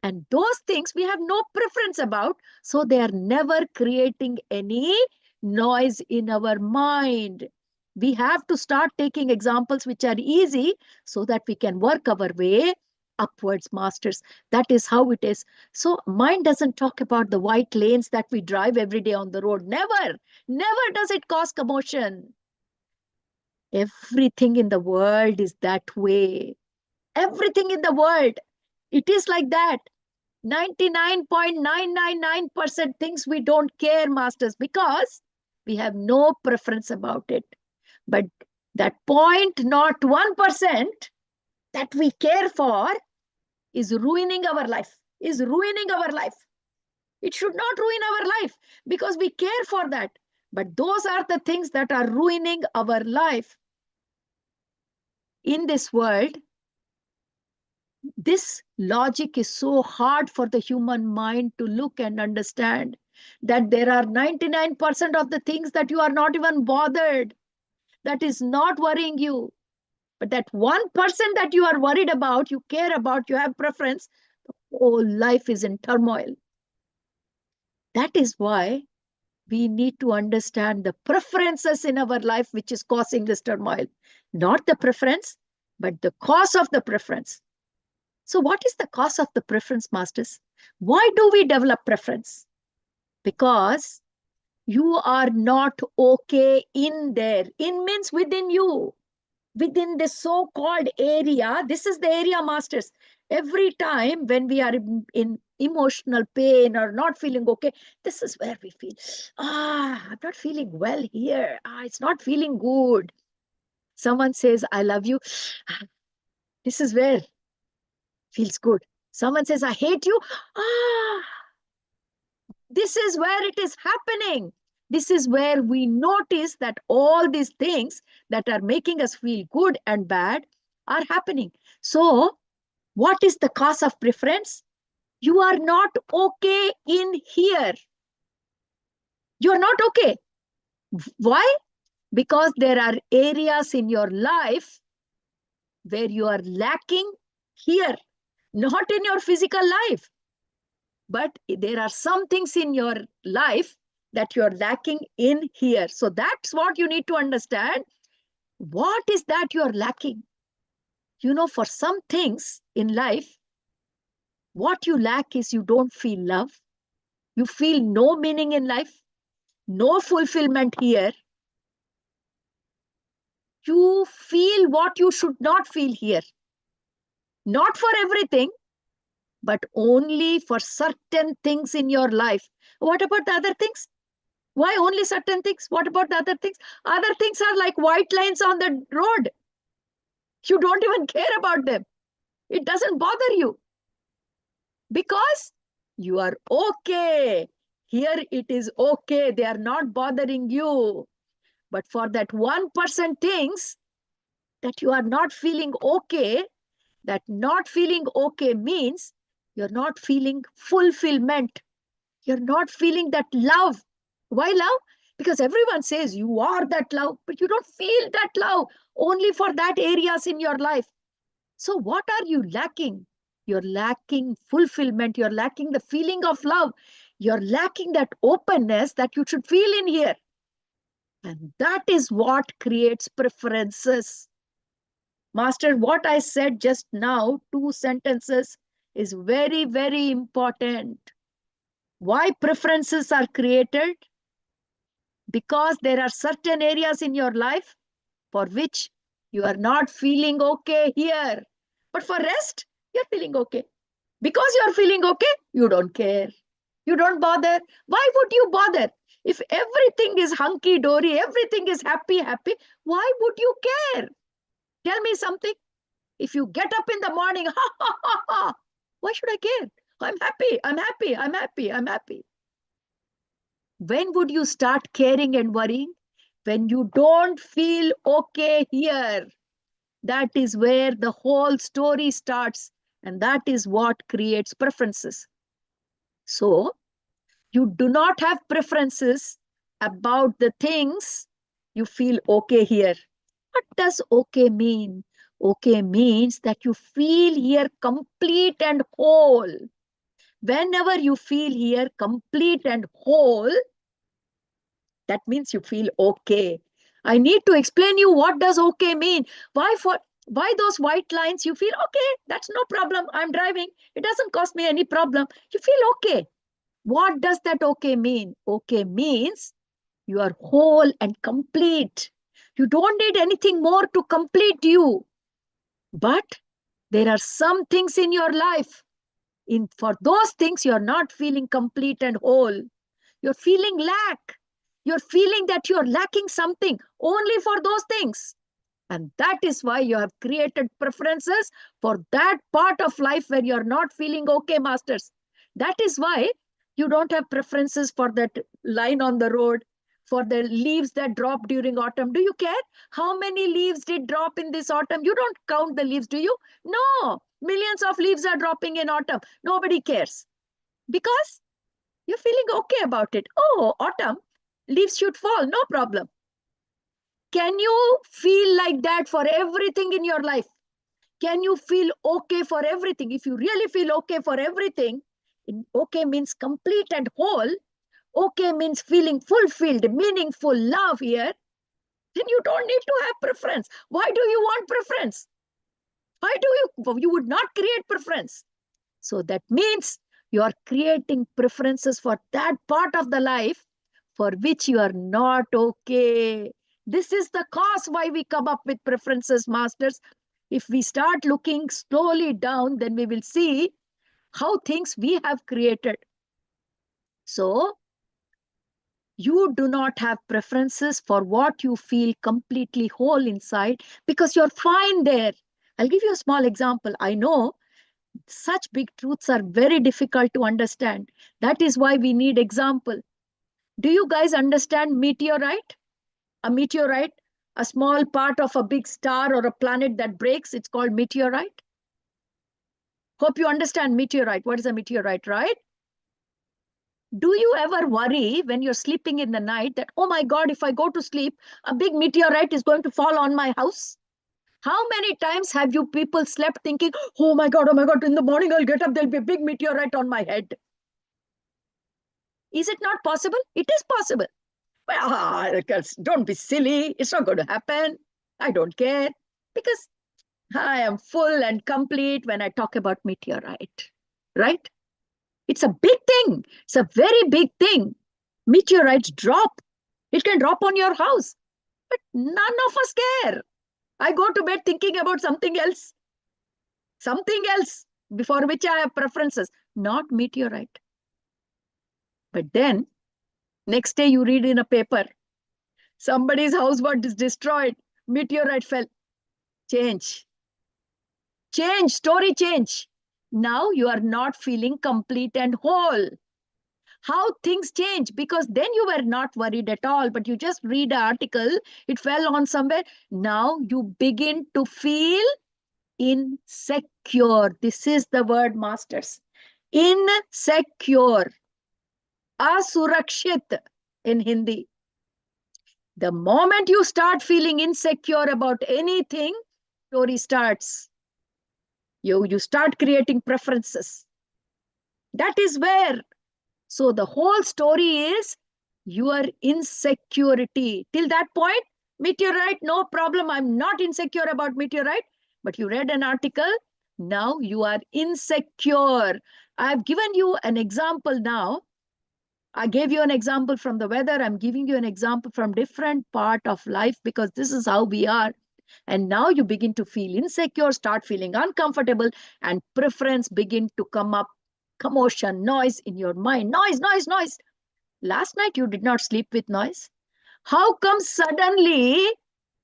And those things we have no preference about. So they are never creating any noise in our mind. We have to start taking examples which are easy so that we can work our way upwards, masters. That is how it is. So mind doesn't talk about the white lanes that we drive every day on the road. Never, never does it cause commotion. Everything in the world is that way. Everything in the world, it is like that. 99.999% things we don't care, masters, because we have no preference about it. But that 0.01% that we care for is ruining our life, is ruining our life. It should not ruin our life because we care for that. But those are the things that are ruining our life. In this world, this logic is so hard for the human mind to look and understand, that there are 99% of the things that you are not even bothered, that is not worrying you. But that 1% that you are worried about, you care about, you have preference, the whole life is in turmoil. That is why we need to understand the preferences in our life which is causing this turmoil. Not the preference, but the cause of the preference. So what is the cause of the preference, masters? Why do we develop preference? Because you are not okay in there. In means within you, within this so-called area. This is the area, masters. Every time when we are in emotional pain or not feeling okay, this is where we feel, I'm not feeling well here. It's not feeling good. Someone says, I love you. This is where feels good. Someone says, I hate you. This is where it is happening. This is where we notice that all these things that are making us feel good and bad are happening. So, what is the cause of preference? You are not okay in here. You are not okay. Why? Because there are areas in your life where you are lacking here, not in your physical life. But there are some things in your life that you're lacking in here. So that's what you need to understand. What is that you're lacking? You know, for some things in life, what you lack is you don't feel love. You feel no meaning in life, no fulfillment here. You feel what you should not feel here. Not for everything, but only for certain things in your life. What about the other things? Why only certain things? What about the other things? Other things are like white lines on the road. You don't even care about them. It doesn't bother you because you are okay. Here it is okay. They are not bothering you. But for that 1% things that you are not feeling okay, that not feeling okay means you're not feeling fulfillment. You're not feeling that love. Why love? Because everyone says you are that love, but you don't feel that love only for that areas in your life. So what are you lacking? You're lacking fulfillment. You're lacking the feeling of love. You're lacking that openness that you should feel in here. And that is what creates preferences. Master, what I said just now, 2 sentences, is very, very important. Why preferences are created? Because there are certain areas in your life for which you are not feeling okay here. But for rest, you're feeling okay. Because you're feeling okay, you don't care. You don't bother. Why would you bother? If everything is hunky-dory, everything is happy, why would you care? Tell me something. If you get up in the morning, ha, ha, ha, ha, why should I care? I'm happy, I'm happy, I'm happy, I'm happy. When would you start caring and worrying? When you don't feel okay here. That is where the whole story starts. And that is what creates preferences. So, you do not have preferences about the things you feel okay here. What does okay mean? Okay means that you feel here complete and whole. Whenever you feel here complete and whole, that means you feel okay. I need to explain you what does okay mean. Why those white lines? You feel okay, that's no problem. I'm driving. It doesn't cause me any problem. You feel okay. What does that okay mean? Okay means you are whole and complete. You don't need anything more to complete you. But there are some things in your life. For those things, you're not feeling complete and whole. You're feeling lack. You're feeling that you're lacking something only for those things. And that is why you have created preferences for that part of life where you're not feeling okay, masters. That is why you don't have preferences for that line on the road, for the leaves that drop during autumn. Do you care? How many leaves did drop in this autumn? You don't count the leaves, do you? No. Millions of leaves are dropping in autumn. Nobody cares. Because you're feeling okay about it. Oh, autumn, leaves should fall, no problem. Can you feel like that for everything in your life? Can you feel okay for everything? If you really feel okay for everything, okay means complete and whole, okay means feeling fulfilled, meaningful, love here, then you don't need to have preference. Why do you want preference? Why do you would not create preference? So that means you are creating preferences for that part of the life for which you are not okay. This is the cause why we come up with preferences, masters. If we start looking slowly down, then we will see how things we have created. So, you do not have preferences for what you feel completely whole inside because you're fine there. I'll give you a small example. I know such big truths are very difficult to understand. That is why we need example. Do you guys understand meteorite? A meteorite, a small part of a big star or a planet that breaks, it's called meteorite. Hope you understand meteorite. What is a meteorite, right? Do you ever worry when you're sleeping in the night that, oh my God, if I go to sleep, a big meteorite is going to fall on my house? How many times have you people slept thinking, oh my God, in the morning I'll get up, there'll be a big meteorite on my head? Is it not possible? It is possible. Well, don't be silly. It's not going to happen. I don't care. Because I am full and complete when I talk about meteorite. Right? It's a big thing. It's a very big thing. Meteorites drop. It can drop on your house. But none of us care. I go to bed thinking about something else. Something else before which I have preferences. Not meteorite. But then Next day you read in a paper, somebody's house was destroyed, meteorite fell. Change. Change, story change. Now you are not feeling complete and whole. How things change, because then you were not worried at all, but you just read an article, it fell on somewhere. Now you begin to feel insecure. This is the word, masters. Insecure. Asurakshit in Hindi. The moment you start feeling insecure about anything, story starts. You start creating preferences. That is where. So the whole story is your insecurity. Till that point, meteorite, no problem. I'm not insecure about meteorite. But you read an article. Now you are insecure. I've given you an example now. I gave you an example from the weather. I'm giving you an example from different part of life, because this is how we are. And now you begin to feel insecure, start feeling uncomfortable, and preference begin to come up. Commotion, noise in your mind. Noise, noise, noise. Last night you did not sleep with noise. How come suddenly,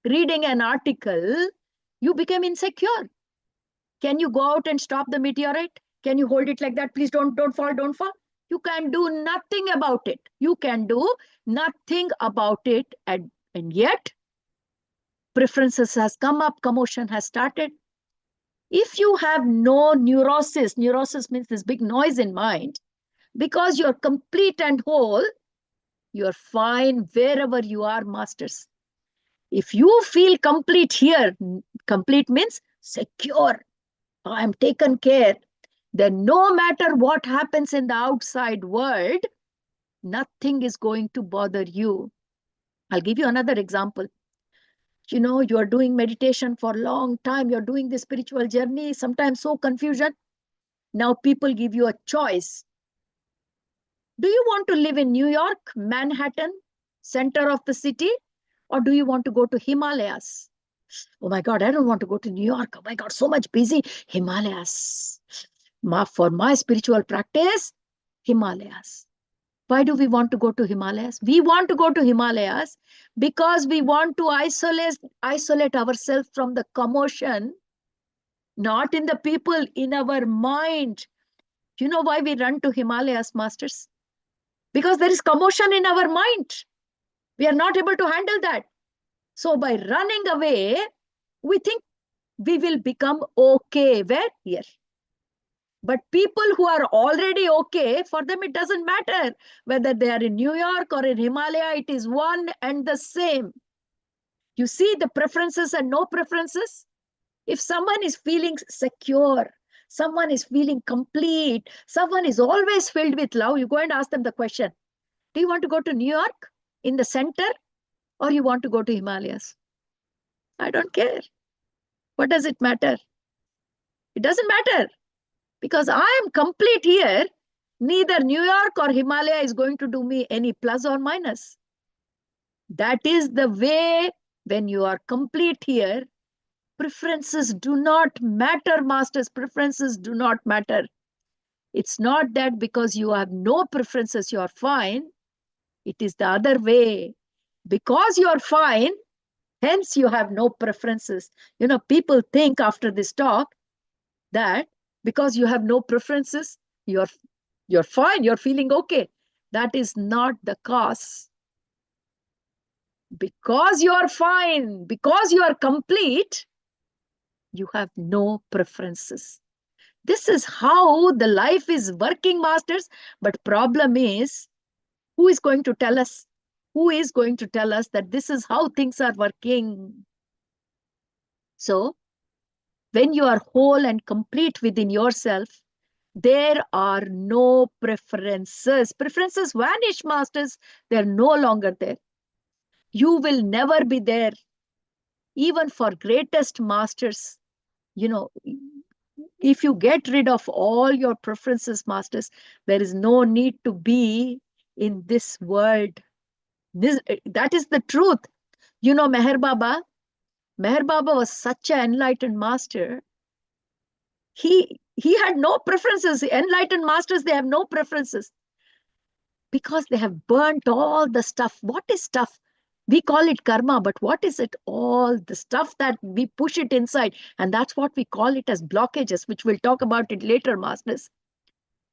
reading an article, you became insecure? Can you go out and stop the meteorite? Can you hold it like that? Please don't fall, don't fall. You can do nothing about it. You can do nothing about it. And yet, preferences has come up, commotion has started. If you have no neurosis means this big noise in mind, because you're complete and whole, you're fine wherever you are, masters. If you feel complete here, complete means secure, I'm taken care, then no matter what happens in the outside world, nothing is going to bother you. I'll give you another example. You know, you're doing meditation for a long time, you're doing the spiritual journey, sometimes so confusion. Now people give you a choice. Do you want to live in New York, Manhattan, center of the city, or do you want to go to Himalayas? Oh my God, I don't want to go to New York. Oh my God, so much busy. Himalayas. For my spiritual practice, Himalayas. Why do we want to go to Himalayas? We want to go to Himalayas because we want to isolate ourselves from the commotion, not in the people, in our mind. You know why we run to Himalayas, masters? Because there is commotion in our mind. We are not able to handle that. So by running away, we think we will become okay. Where? Here. But people who are already okay, for them it doesn't matter whether they are in New York or in Himalaya, it is one and the same. You see the preferences and no preferences? If someone is feeling secure, someone is feeling complete, someone is always filled with love, you go and ask them the question, do you want to go to New York in the center, or you want to go to Himalayas? I don't care. What does it matter? It doesn't matter. Because I am complete here, neither New York or Himalaya is going to do me any plus or minus. That is the way. When you are complete here, preferences do not matter, masters. Preferences do not matter. It's not that because you have no preferences, you are fine. It is the other way. Because you are fine, hence you have no preferences. You know, people think after this talk that because you have no preferences, you're fine, you're feeling okay. That is not the cause. Because you're fine, because you are complete, you have no preferences. This is how the life is working, masters. But problem is, who is going to tell us? Who is going to tell us that this is how things are working? So, when you are whole and complete within yourself, there are no preferences. Preferences vanish, masters. They're no longer there. You will never be there. Even for greatest masters, you know, if you get rid of all your preferences, masters, there is no need to be in this world. That is the truth. You know, Meher Baba was such an enlightened master. He had no preferences. Enlightened masters, they have no preferences. because they have burnt all the stuff. What is stuff? We call it karma, but what is it? All the stuff that we push it inside. And that's what we call it as blockages, which we'll talk about it later, masters.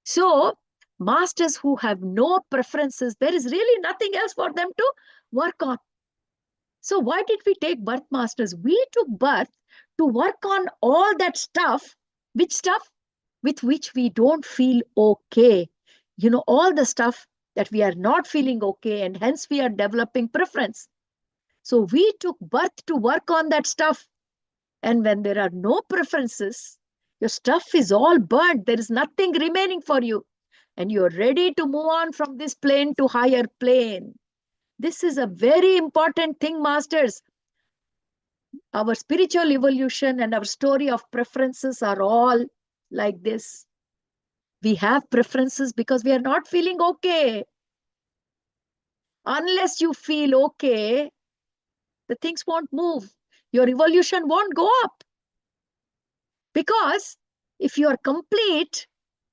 So, masters who have no preferences, there is really nothing else for them to work on. So, why did we take birth, masters? We took birth to work on all that stuff. Which stuff? With which we don't feel okay. You know, all the stuff that we are not feeling okay, and hence we are developing preference. So, we took birth to work on that stuff. And when there are no preferences, your stuff is all burnt. There is nothing remaining for you. And you're ready to move on from this plane to higher plane. This is a very important thing, masters. Our spiritual evolution and our story of preferences are all like this. We have preferences because we are not feeling okay. Unless you feel okay, the things won't move. Your evolution won't go up. Because if you are complete,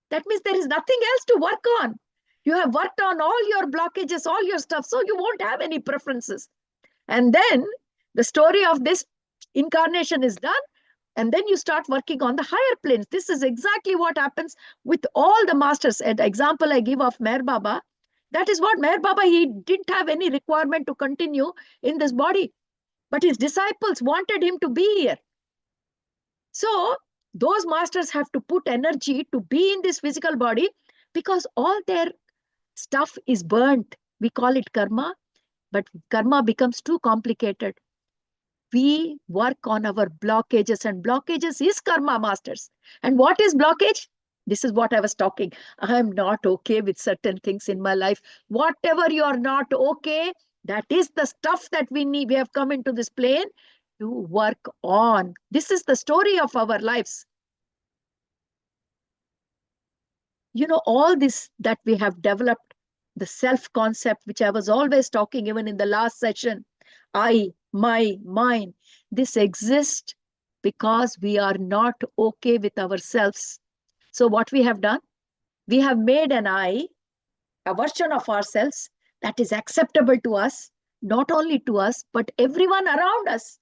that means there is nothing else to work on. You have worked on all your blockages, all your stuff, so you won't have any preferences. And then the story of this incarnation is done, and then you start working on the higher planes. This is exactly what happens with all the masters. An example I give of Meher Baba, that is what Meher Baba, he didn't have any requirement to continue in this body, but his disciples wanted him to be here. So those masters have to put energy to be in this physical body because all their stuff is burnt. We call it karma, but karma becomes too complicated. We work on our blockages, and blockages is karma, masters. And what is blockage? This is what I was talking. I am not okay with certain things in my life. Whatever you are not okay, that is the stuff that we need. We have come into this plane to work on. This is the story of our lives. You know, all this that we have developed, the self-concept, which I was always talking even in the last session, I, my, mine, this exists because we are not okay with ourselves. So what we have done, we have made an I, a version of ourselves that is acceptable to us, not only to us, but everyone around us.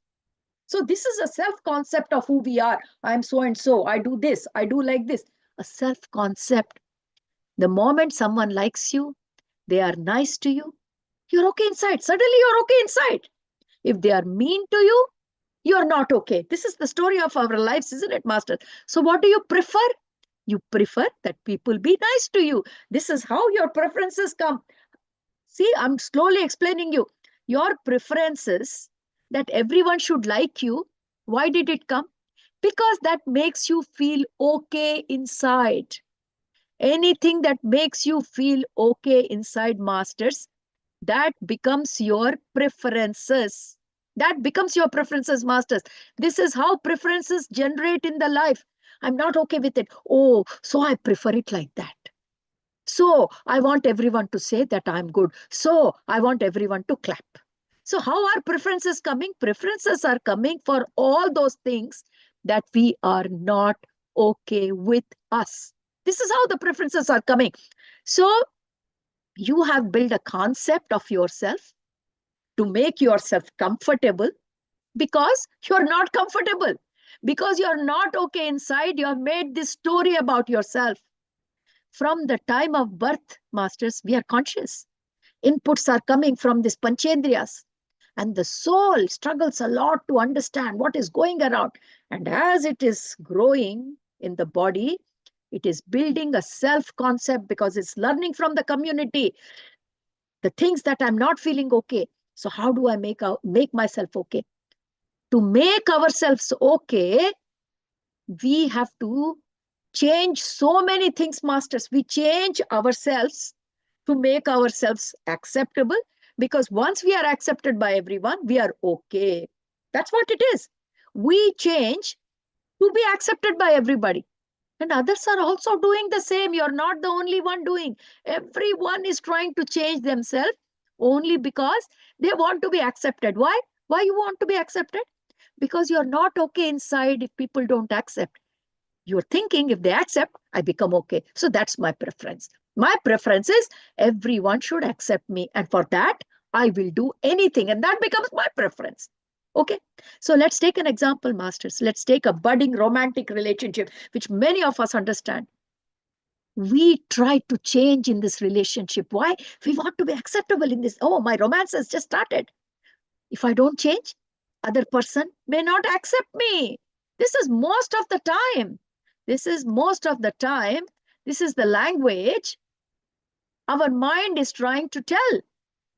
So this is a self-concept of who we are. I'm so and so, I do this, I do like this. A self-concept. The moment someone likes you, they are nice to you, you're okay inside. Suddenly you're okay inside. If they are mean to you, you're not okay. This is the story of our lives, isn't it, Master? So what do you prefer? You prefer that people be nice to you. This is how your preferences come. See, I'm slowly explaining you. Your preferences that everyone should like you, why did it come? Because that makes you feel okay inside. Anything that makes you feel okay inside, masters, that becomes your preferences. That becomes your preferences, masters. This is how preferences generate in the life. I'm not okay with it. Oh, so I prefer it like that. So I want everyone to say that I'm good. So I want everyone to clap. So how are preferences coming? Preferences are coming for all those things that we are not okay with us. This is how the preferences are coming. So you have built a concept of yourself to make yourself comfortable because you're not comfortable. Because you're not okay inside, you have made this story about yourself. From the time of birth, masters, we are conscious. Inputs are coming from these panchendriyas. And the soul struggles a lot to understand what is going around. And as it is growing in the body, it is building a self-concept because it's learning from the community. The things that I'm not feeling okay. So how do I make myself okay? To make ourselves okay, we have to change so many things, masters. We change ourselves to make ourselves acceptable, because once we are accepted by everyone, we are okay. That's what it is. We change to be accepted by everybody. And others are also doing the same. You're not the only one doing. Everyone is trying to change themselves only because they want to be accepted. Why? Why you want to be accepted? Because you're not okay inside if people don't accept. You're thinking if they accept, I become okay. So that's my preference. My preference is everyone should accept me. And for that, I will do anything. And that becomes my preference. Okay. So let's take an example, masters. Let's take a budding romantic relationship, which many of us understand. We try to change in this relationship. Why? We want to be acceptable in this. Oh, my romance has just started. If I don't change, other person may not accept me. This is most of the time. This is most of the time. This is the language our mind is trying to tell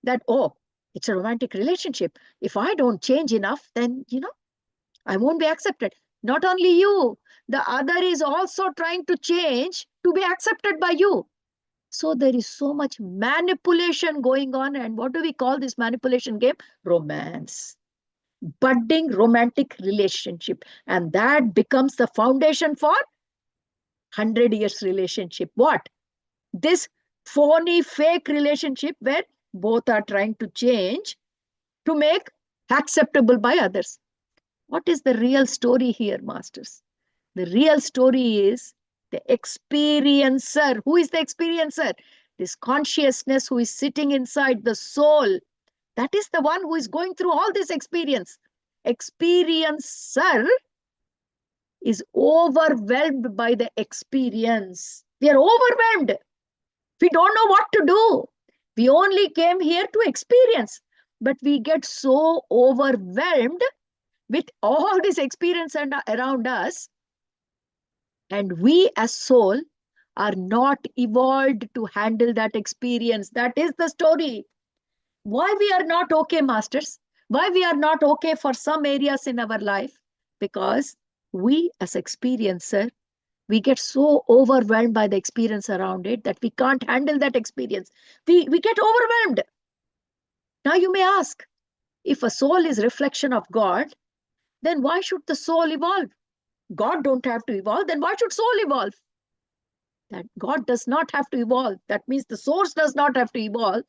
that, oh, it's a romantic relationship. If I don't change enough, then, I won't be accepted. Not only you, the other is also trying to change to be accepted by you. So there is so much manipulation going on. And what do we call this manipulation game? Romance. Budding romantic relationship. And that becomes the foundation for 100 years relationship. What? This phony, fake relationship where both are trying to change to make acceptable by others. What is the real story here, masters? The real story is the experiencer. Who is the experiencer? This consciousness who is sitting inside the soul. That is the one who is going through all this experience. Experiencer is overwhelmed by the experience. We are overwhelmed. We don't know what to do. We only came here to experience, but we get so overwhelmed with all this experience around us, and we as soul are not evolved to handle that experience. That is the story. Why we are not okay, masters? Why we are not okay for some areas in our life? Because we as experiencer, we get so overwhelmed by the experience around it that we can't handle that experience. We get overwhelmed. Now you may ask, if a soul is reflection of God, then why should the soul evolve? God don't have to evolve, then why should soul evolve? That God does not have to evolve. That means the source does not have to evolve.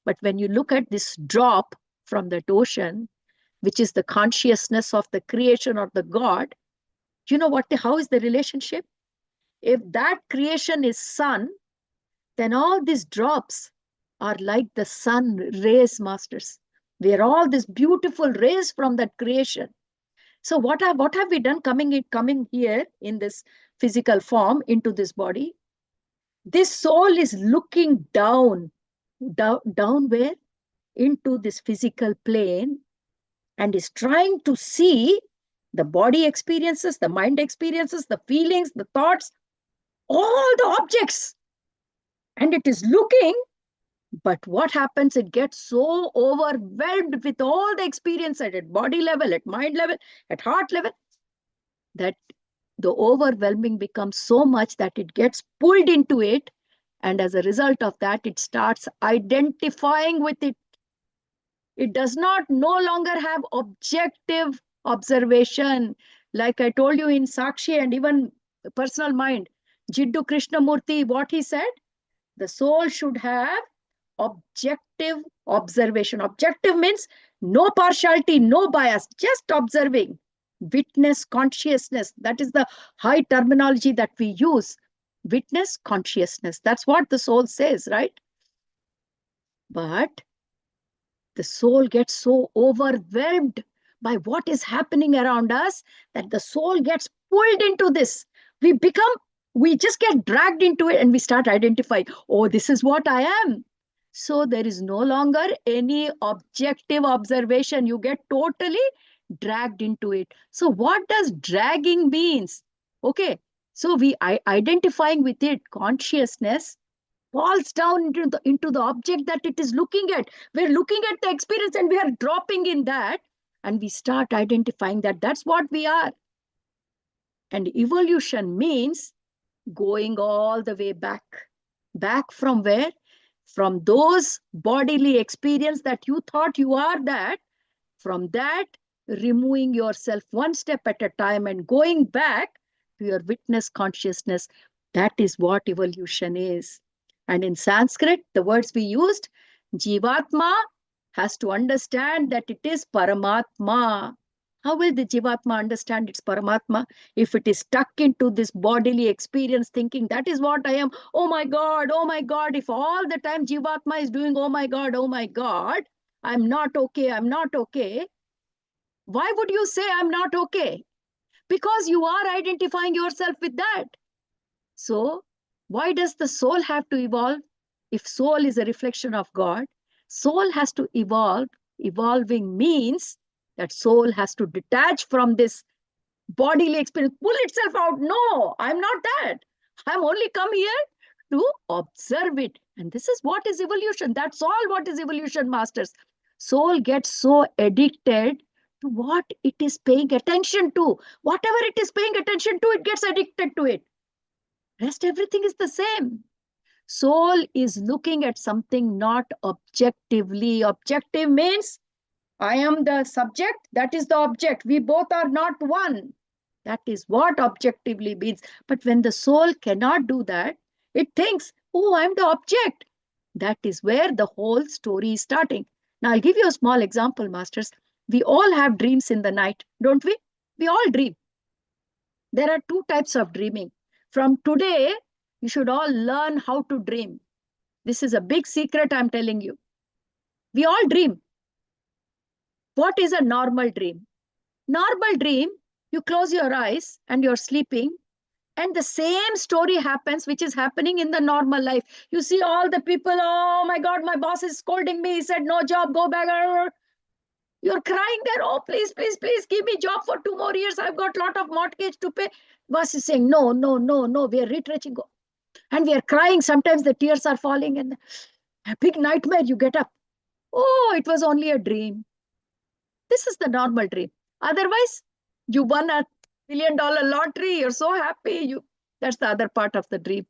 But when you look at this drop from that ocean, which is the consciousness of the creation or the God, you know what? How is the relationship? If that creation is sun, then all these drops are like the sun rays, masters. They are all these beautiful rays from that creation. So what have we done coming here in this physical form into this body? This soul is looking down where? Into this physical plane, and is trying to see the body experiences, the mind experiences, the feelings, the thoughts, all the objects. And it is looking, but what happens? It gets so overwhelmed with all the experience at body level, at mind level, at heart level, that the overwhelming becomes so much that it gets pulled into it. And as a result of that, it starts identifying with it. It does not no longer have objective observation. Like I told you in Sakshi and even personal mind, Jiddu Krishnamurti, what he said, the soul should have objective observation. Objective means no partiality, no bias, just observing. Witness consciousness. That is the high terminology that we use. Witness consciousness. That's what the soul says, right? But the soul gets so overwhelmed by what is happening around us that the soul gets pulled into this. We just get dragged into it, and we start identifying, oh, this is what I am. So there is no longer any objective observation. You get totally dragged into it. So what does dragging means? Okay. So we identifying with it, consciousness falls down into the object that it is looking at. We're looking at the experience and we are dropping in that, and we start identifying that that's what we are. And evolution means going all the way back. Back from where? From those bodily experience that you thought you are that. From that, removing yourself one step at a time and going back to your witness consciousness. That is what evolution is. And in Sanskrit, the words we used, Jivatma has to understand that it is Paramatma. How will the Jivatma understand its Paramatma if it is stuck into this bodily experience, thinking that is what I am? Oh my God, oh my God. If all the time Jivatma is doing, oh my God, I'm not okay, I'm not okay. Why would you say I'm not okay? Because you are identifying yourself with that. So, why does the soul have to evolve? If soul is a reflection of God, soul has to evolve. Evolving means that soul has to detach from this bodily experience, pull itself out. No, I'm not that. I'm only come here to observe it. And this is what is evolution. That's all what is evolution, masters. Soul gets so addicted to what it is paying attention to. Whatever it is paying attention to, it gets addicted to it. Rest everything is the same. Soul is looking at something not objectively. Objective means I am the subject, that is the object. We both are not one. That is what objectively means. But when the soul cannot do that, it thinks, oh, I'm the object. That is where the whole story is starting. Now, I'll give you a small example, masters. We all have dreams in the night, don't we? We all dream. There are two types of dreaming. From today, you should all learn how to dream. This is a big secret I'm telling you. We all dream. What is a normal dream? Normal dream, you close your eyes and you're sleeping, and the same story happens which is happening in the normal life. You see all the people, oh my God, my boss is scolding me. He said, no job, go back. You're crying there, oh, please, please, please give me job for 2 more years. I've got a lot of mortgage to pay. Boss is saying, no, no, no, no, we are retrenching. And we are crying. Sometimes the tears are falling and a big nightmare. You get up. Oh, it was only a dream. This is the normal dream. Otherwise, you won $1 million lottery. You're so happy. That's the other part of the dream.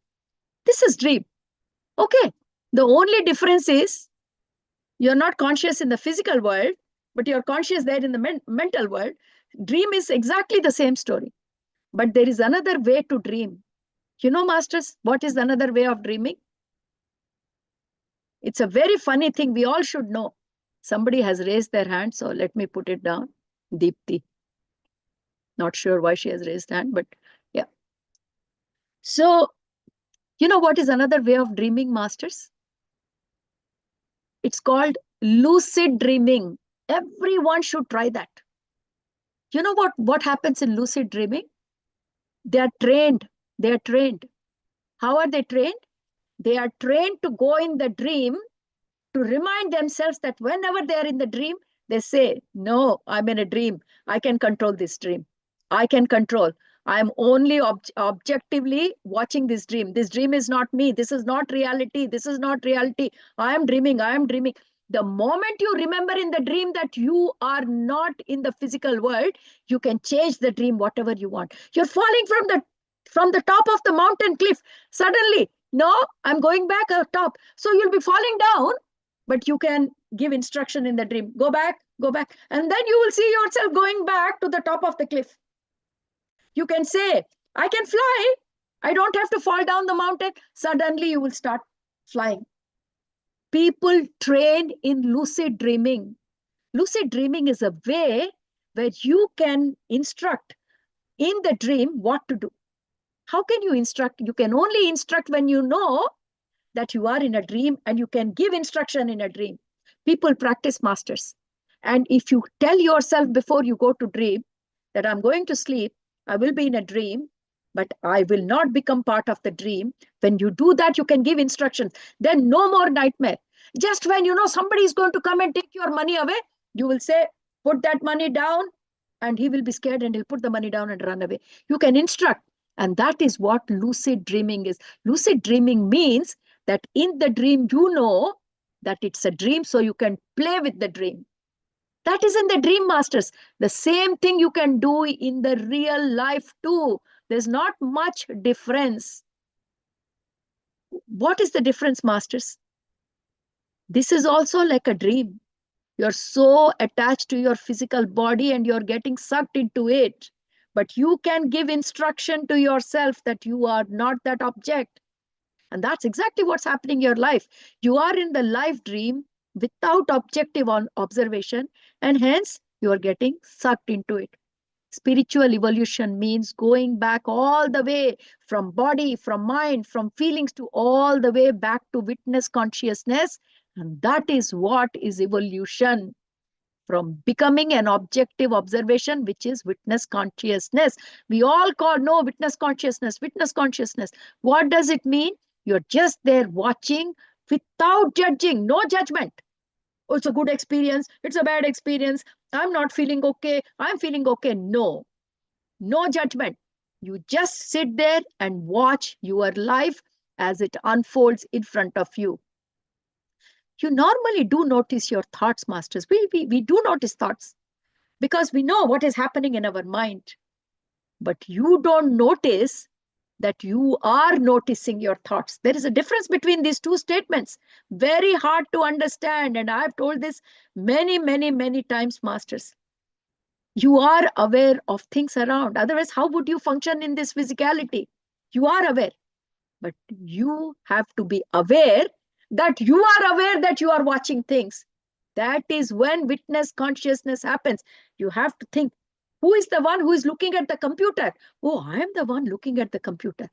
This is dream. Okay. The only difference is you're not conscious in the physical world, but you're conscious there in the mental world. Dream is exactly the same story. But there is another way to dream. You know, masters, what is another way of dreaming? It's a very funny thing. We all should know. Somebody has raised their hand, so let me put it down. Deepti. Not sure why she has raised hand, but yeah. So, you know what is another way of dreaming, masters? It's called lucid dreaming. Everyone should try that. You know what happens in lucid dreaming? They are trained. They are trained. How are they trained? They are trained to go in the dream to remind themselves that whenever they are in the dream, they say, no, I'm in a dream. I can control this dream. I can control. I'm only objectively watching this dream. This dream is not me. This is not reality. This is not reality. I am dreaming. I am dreaming. The moment you remember in the dream that you are not in the physical world, you can change the dream whatever you want. You're falling from the top of the mountain cliff. Suddenly, no, I'm going back up top. So you'll be falling down, but you can give instruction in the dream. Go back, go back. And then you will see yourself going back to the top of the cliff. You can say, I can fly. I don't have to fall down the mountain. Suddenly you will start flying. People train in lucid dreaming. Lucid dreaming is a way where you can instruct in the dream what to do. How can you instruct? You can only instruct when you know that you are in a dream and you can give instruction in a dream. People practice, masters. And if you tell yourself before you go to dream that I'm going to sleep, I will be in a dream, but I will not become part of the dream. When you do that, you can give instructions. Then no more nightmare. Just when you know somebody is going to come and take your money away, you will say, put that money down, and he will be scared and he'll put the money down and run away. You can instruct. And that is what lucid dreaming is. Lucid dreaming means that in the dream, you know that it's a dream, so you can play with the dream. That is in the dream, masters. The same thing you can do in the real life too. There's not much difference. What is the difference, masters? This is also like a dream. You're so attached to your physical body and you're getting sucked into it. But you can give instruction to yourself that you are not that object. And that's exactly what's happening in your life. You are in the life dream without objective on observation, and hence You are getting sucked into it. Spiritual evolution means going back all the way from body, from mind, from feelings to all the way back to witness consciousness. And that is what is evolution, from becoming an objective observation, which is witness consciousness. We all call, no, witness consciousness, witness consciousness. What does it mean? You're just there watching without judging, no judgment. Oh, it's a good experience, it's a bad experience, I'm not feeling okay, I'm feeling okay. No, no judgment. You just sit there and watch your life as it unfolds in front of you. You normally do notice your thoughts, masters. We do notice thoughts because we know what is happening in our mind. But you don't notice that you are noticing your thoughts. There is a difference between these two statements. Very hard to understand. And I've told this many, many, many times, masters. You are aware of things around. Otherwise, how would you function in this physicality? You are aware. But you have to be aware that you are aware that you are watching things. That is when witness consciousness happens. You have to think, who is the one who is looking at the computer? Oh, I am the one looking at the computer.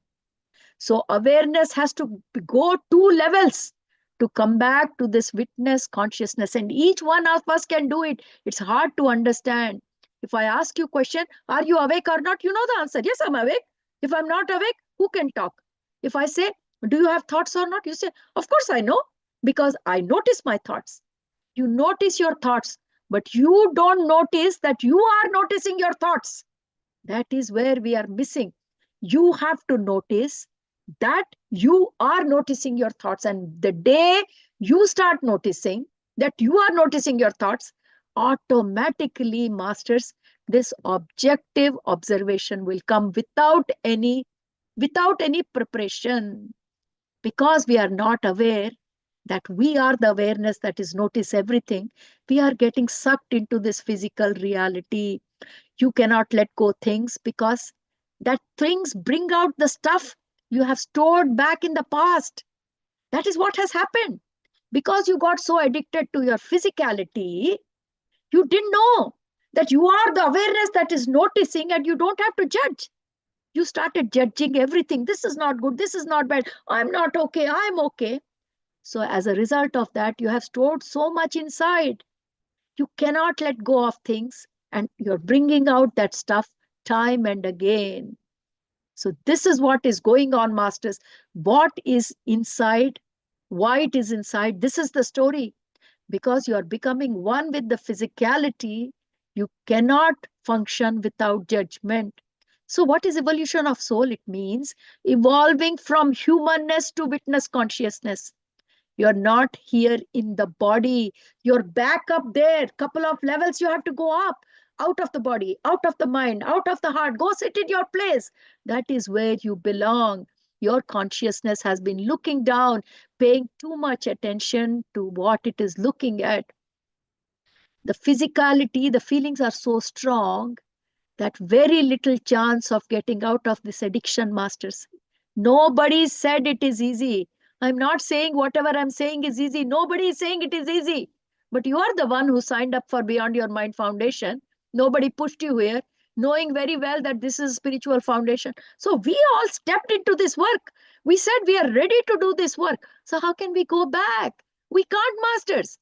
So awareness has to go two levels to come back to this witness consciousness. And each one of us can do it. It's hard to understand. If I ask you a question, are you awake or not? You know the answer. Yes, I'm awake. If I'm not awake, who can talk? If I say, do you have thoughts or not? You say, of course I know, because I notice my thoughts. You notice your thoughts, but you don't notice that you are noticing your thoughts. That is where we are missing. You have to notice that you are noticing your thoughts. And the day you start noticing that you are noticing your thoughts, automatically, masters, this objective observation will come without any preparation, because we are not aware that we are the awareness that is notice everything. We are getting sucked into this physical reality. You cannot let go things, because that things bring out the stuff you have stored back in the past. That is what has happened. Because you got so addicted to your physicality, you didn't know that you are the awareness that is noticing, and you don't have to judge. You started judging everything. This is not good, this is not bad, I'm not okay, I'm okay. So as a result of that, you have stored so much inside. You cannot let go of things, and you're bringing out that stuff time and again. So this is what is going on, masters. What is inside, why it is inside, this is the story. Because you are becoming one with the physicality, you cannot function without judgment. So what is evolution of soul? It means evolving from humanness to witness consciousness. You're not here in the body. You're back up there. Couple of levels you have to go up. Out of the body, out of the mind, out of the heart. Go sit in your place. That is where you belong. Your consciousness has been looking down, paying too much attention to what it is looking at. The physicality, the feelings are so strong that very little chance of getting out of this addiction, masters. Nobody said it is easy. I'm not saying whatever I'm saying is easy. Nobody is saying it is easy. But you are the one who signed up for Beyond Your Mind Foundation. Nobody pushed you here, knowing very well that this is spiritual foundation. So we all stepped into this work. We said we are ready to do this work. So how can we go back? We can't, masters.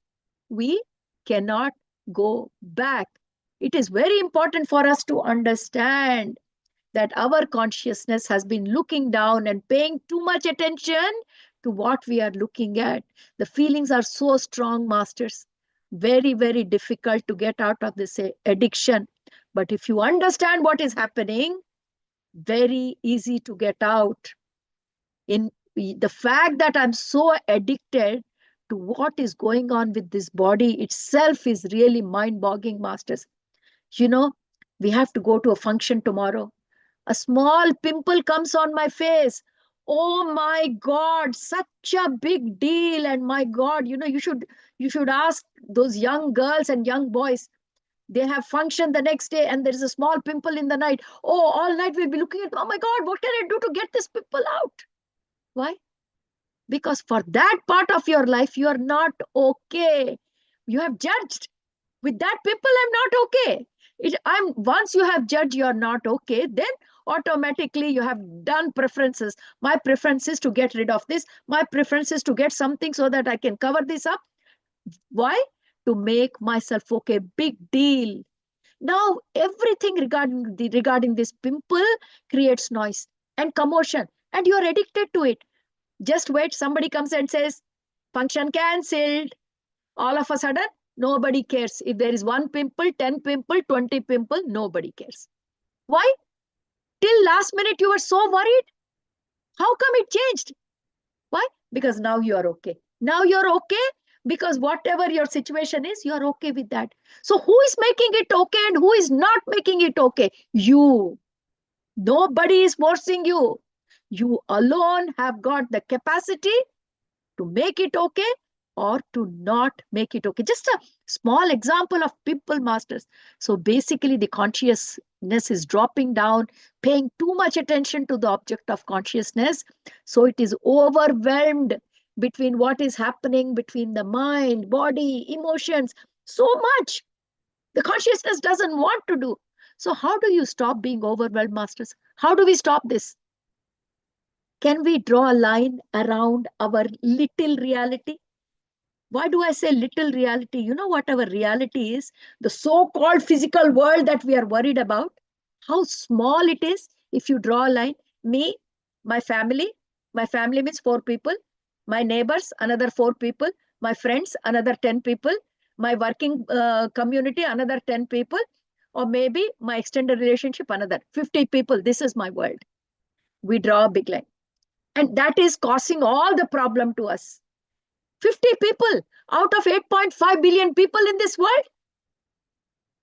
We cannot go back. It is very important for us to understand that our consciousness has been looking down and paying too much attention to what we are looking at. The feelings are so strong, masters. Very, very difficult to get out of this addiction. But if you understand what is happening, very easy to get out. In the fact that I'm so addicted to what is going on with this body itself is really mind-boggling, masters. You know, we have to go to a function tomorrow. A small pimple comes on my face. Oh my God, such a big deal. And my God, you should ask those young girls and young boys. They have function the next day and there is a small pimple in the night. Oh, all night we'll be looking at, oh my God, what can I do to get this pimple out? Why? Because for that part of your life, you are not okay. You have judged. With that pimple, I'm not okay. Once you have judged you're not okay, then automatically you have done preferences. My preference is to get rid of this. My preference is to get something so that I can cover this up. Why? To make myself okay. Big deal. Now everything regarding this pimple creates noise and commotion, and you are addicted to it. Just wait, somebody comes and says, function cancelled. All of a sudden, nobody cares. If there is one pimple, 10 pimple, 20 pimple, nobody cares. Why? Till last minute, you were so worried. How come it changed? Why? Because now you are okay. Now you're okay because whatever your situation is, you're okay with that. So who is making it okay and who is not making it okay? You. Nobody is forcing you. You alone have got the capacity to make it okay or to not make it okay. Just a small example of people masters. So basically, the consciousness is dropping down, paying too much attention to the object of consciousness. So it is overwhelmed between what is happening between the mind, body, emotions, so much. The consciousness doesn't want to do. So, how do you stop being overwhelmed, masters? How do we stop this? Can we draw a line around our little reality? Why do I say little reality? You know what our reality is? The so-called physical world that we are worried about. How small it is if you draw a line. Me, my family means 4 people, my neighbors, another 4 people, my friends, another 10 people, my working community, another 10 people, or maybe my extended relationship, another 50 people. This is my world. We draw a big line. And that is causing all the problem to us. 50 people out of 8.5 billion people in this world.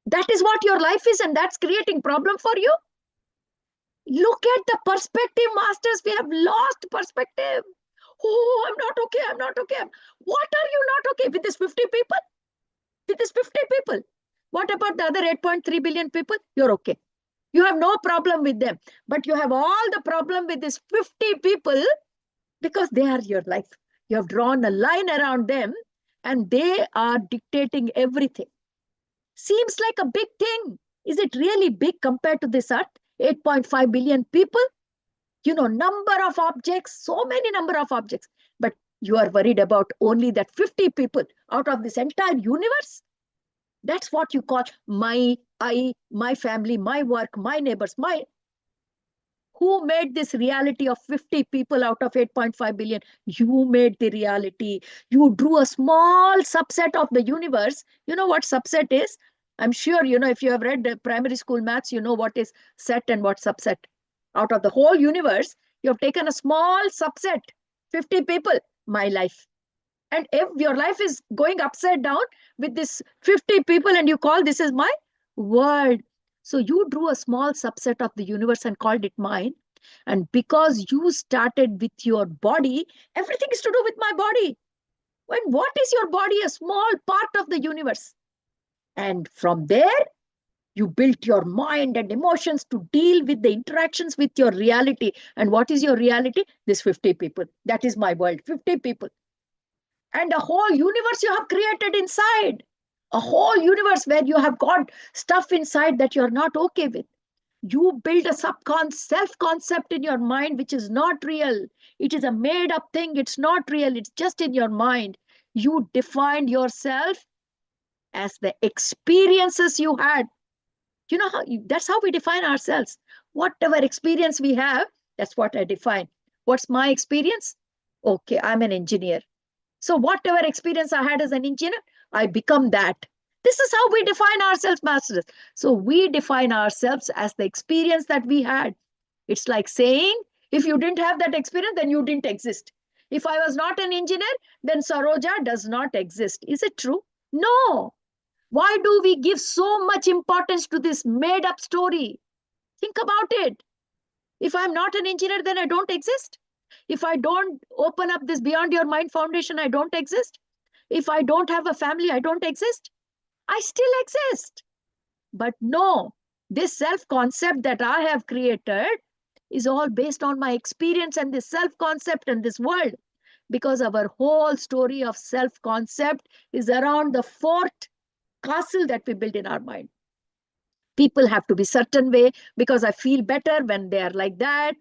That is what your life is, and that's creating problem for you. Look at the perspective, masters. We have lost perspective. Oh, I'm not okay. I'm not okay. What are you not okay with this 50 people? With this 50 people. What about the other 8.3 billion people? You're okay. You have no problem with them. But you have all the problem with this 50 people because they are your life. You have drawn a line around them and they are dictating everything. Seems like a big thing. Is it really big compared to this earth? 8.5 billion people? You know, number of objects, so many number of objects. But you are worried about only that 50 people out of this entire universe? That's what you call my family, my work, my neighbors, my... Who made this reality of 50 people out of 8.5 billion? You made the reality. You drew a small subset of the universe. You know what subset is? I'm sure, you know, if you have read the primary school maths, you know what is set and what subset. Out of the whole universe, you have taken a small subset, 50 people, my life. And if your life is going upside down with this 50 people and you call this is my world. So you drew a small subset of the universe and called it mine. And because you started with your body, everything is to do with my body. When what is your body? A small part of the universe. And from there, you built your mind and emotions to deal with the interactions with your reality. And what is your reality? This 50 people. That is my world. 50 people. And a whole universe you have created inside. A whole universe where you have got stuff inside that you're not okay with. You build a self-concept in your mind which is not real. It is a made-up thing. It's not real. It's just in your mind. You defined yourself as the experiences you had. You know how that's how we define ourselves. Whatever experience we have, that's what I define. What's my experience? Okay, I'm an engineer. So whatever experience I had as an engineer, I become that. This is how we define ourselves, masters. So we define ourselves as the experience that we had. It's like saying, if you didn't have that experience, then you didn't exist. If I was not an engineer, then Saroja does not exist. Is it true? No. Why do we give so much importance to this made up story? Think about it. If I'm not an engineer, then I don't exist. If I don't open up this Beyond Your Mind Foundation, I don't exist. If I don't have a family, I don't exist. I still exist. But no, this self-concept that I have created is all based on my experience and this self-concept and this world. Because our whole story of self-concept is around the fort castle that we build in our mind. People have to be certain way because I feel better when they are like that.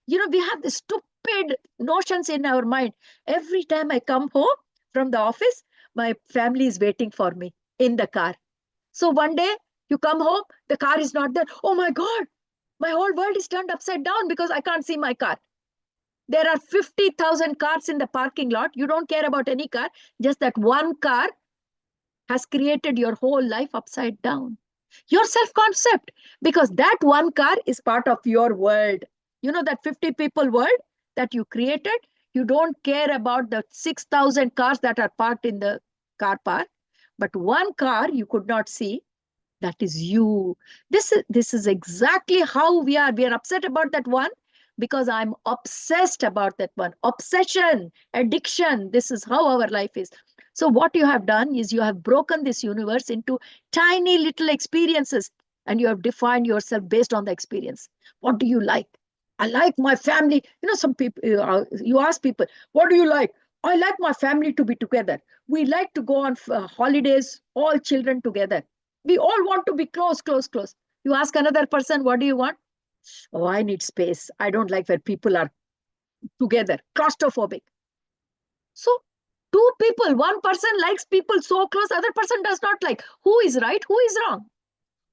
We have the stupid notions in our mind. Every time I come home from the office, my family is waiting for me in the car. So one day you come home, the car is not there. Oh my God, my whole world is turned upside down because I can't see my car. There are 50,000 cars in the parking lot. You don't care about any car. Just that one car has created your whole life upside down. Your self concept, because that one car is part of your world. That 50 people world that you created, you don't care about the 6,000 cars that are parked in the car park. But one car you could not see, that is you. This is exactly how we are. We are upset about that one because I'm obsessed about that one. Obsession, addiction. This is how our life is. So what you have done is you have broken this universe into tiny little experiences, and you have defined yourself based on the experience. What do you like? I like my family. Some people, you ask people, what do you like? I like my family to be together. We like to go on holidays, all children together. We all want to be close, close, close. You ask another person, what do you want? Oh, I need space. I don't like where people are together. Claustrophobic. So, two people, one person likes people so close, other person does not like. Who is right? Who is wrong?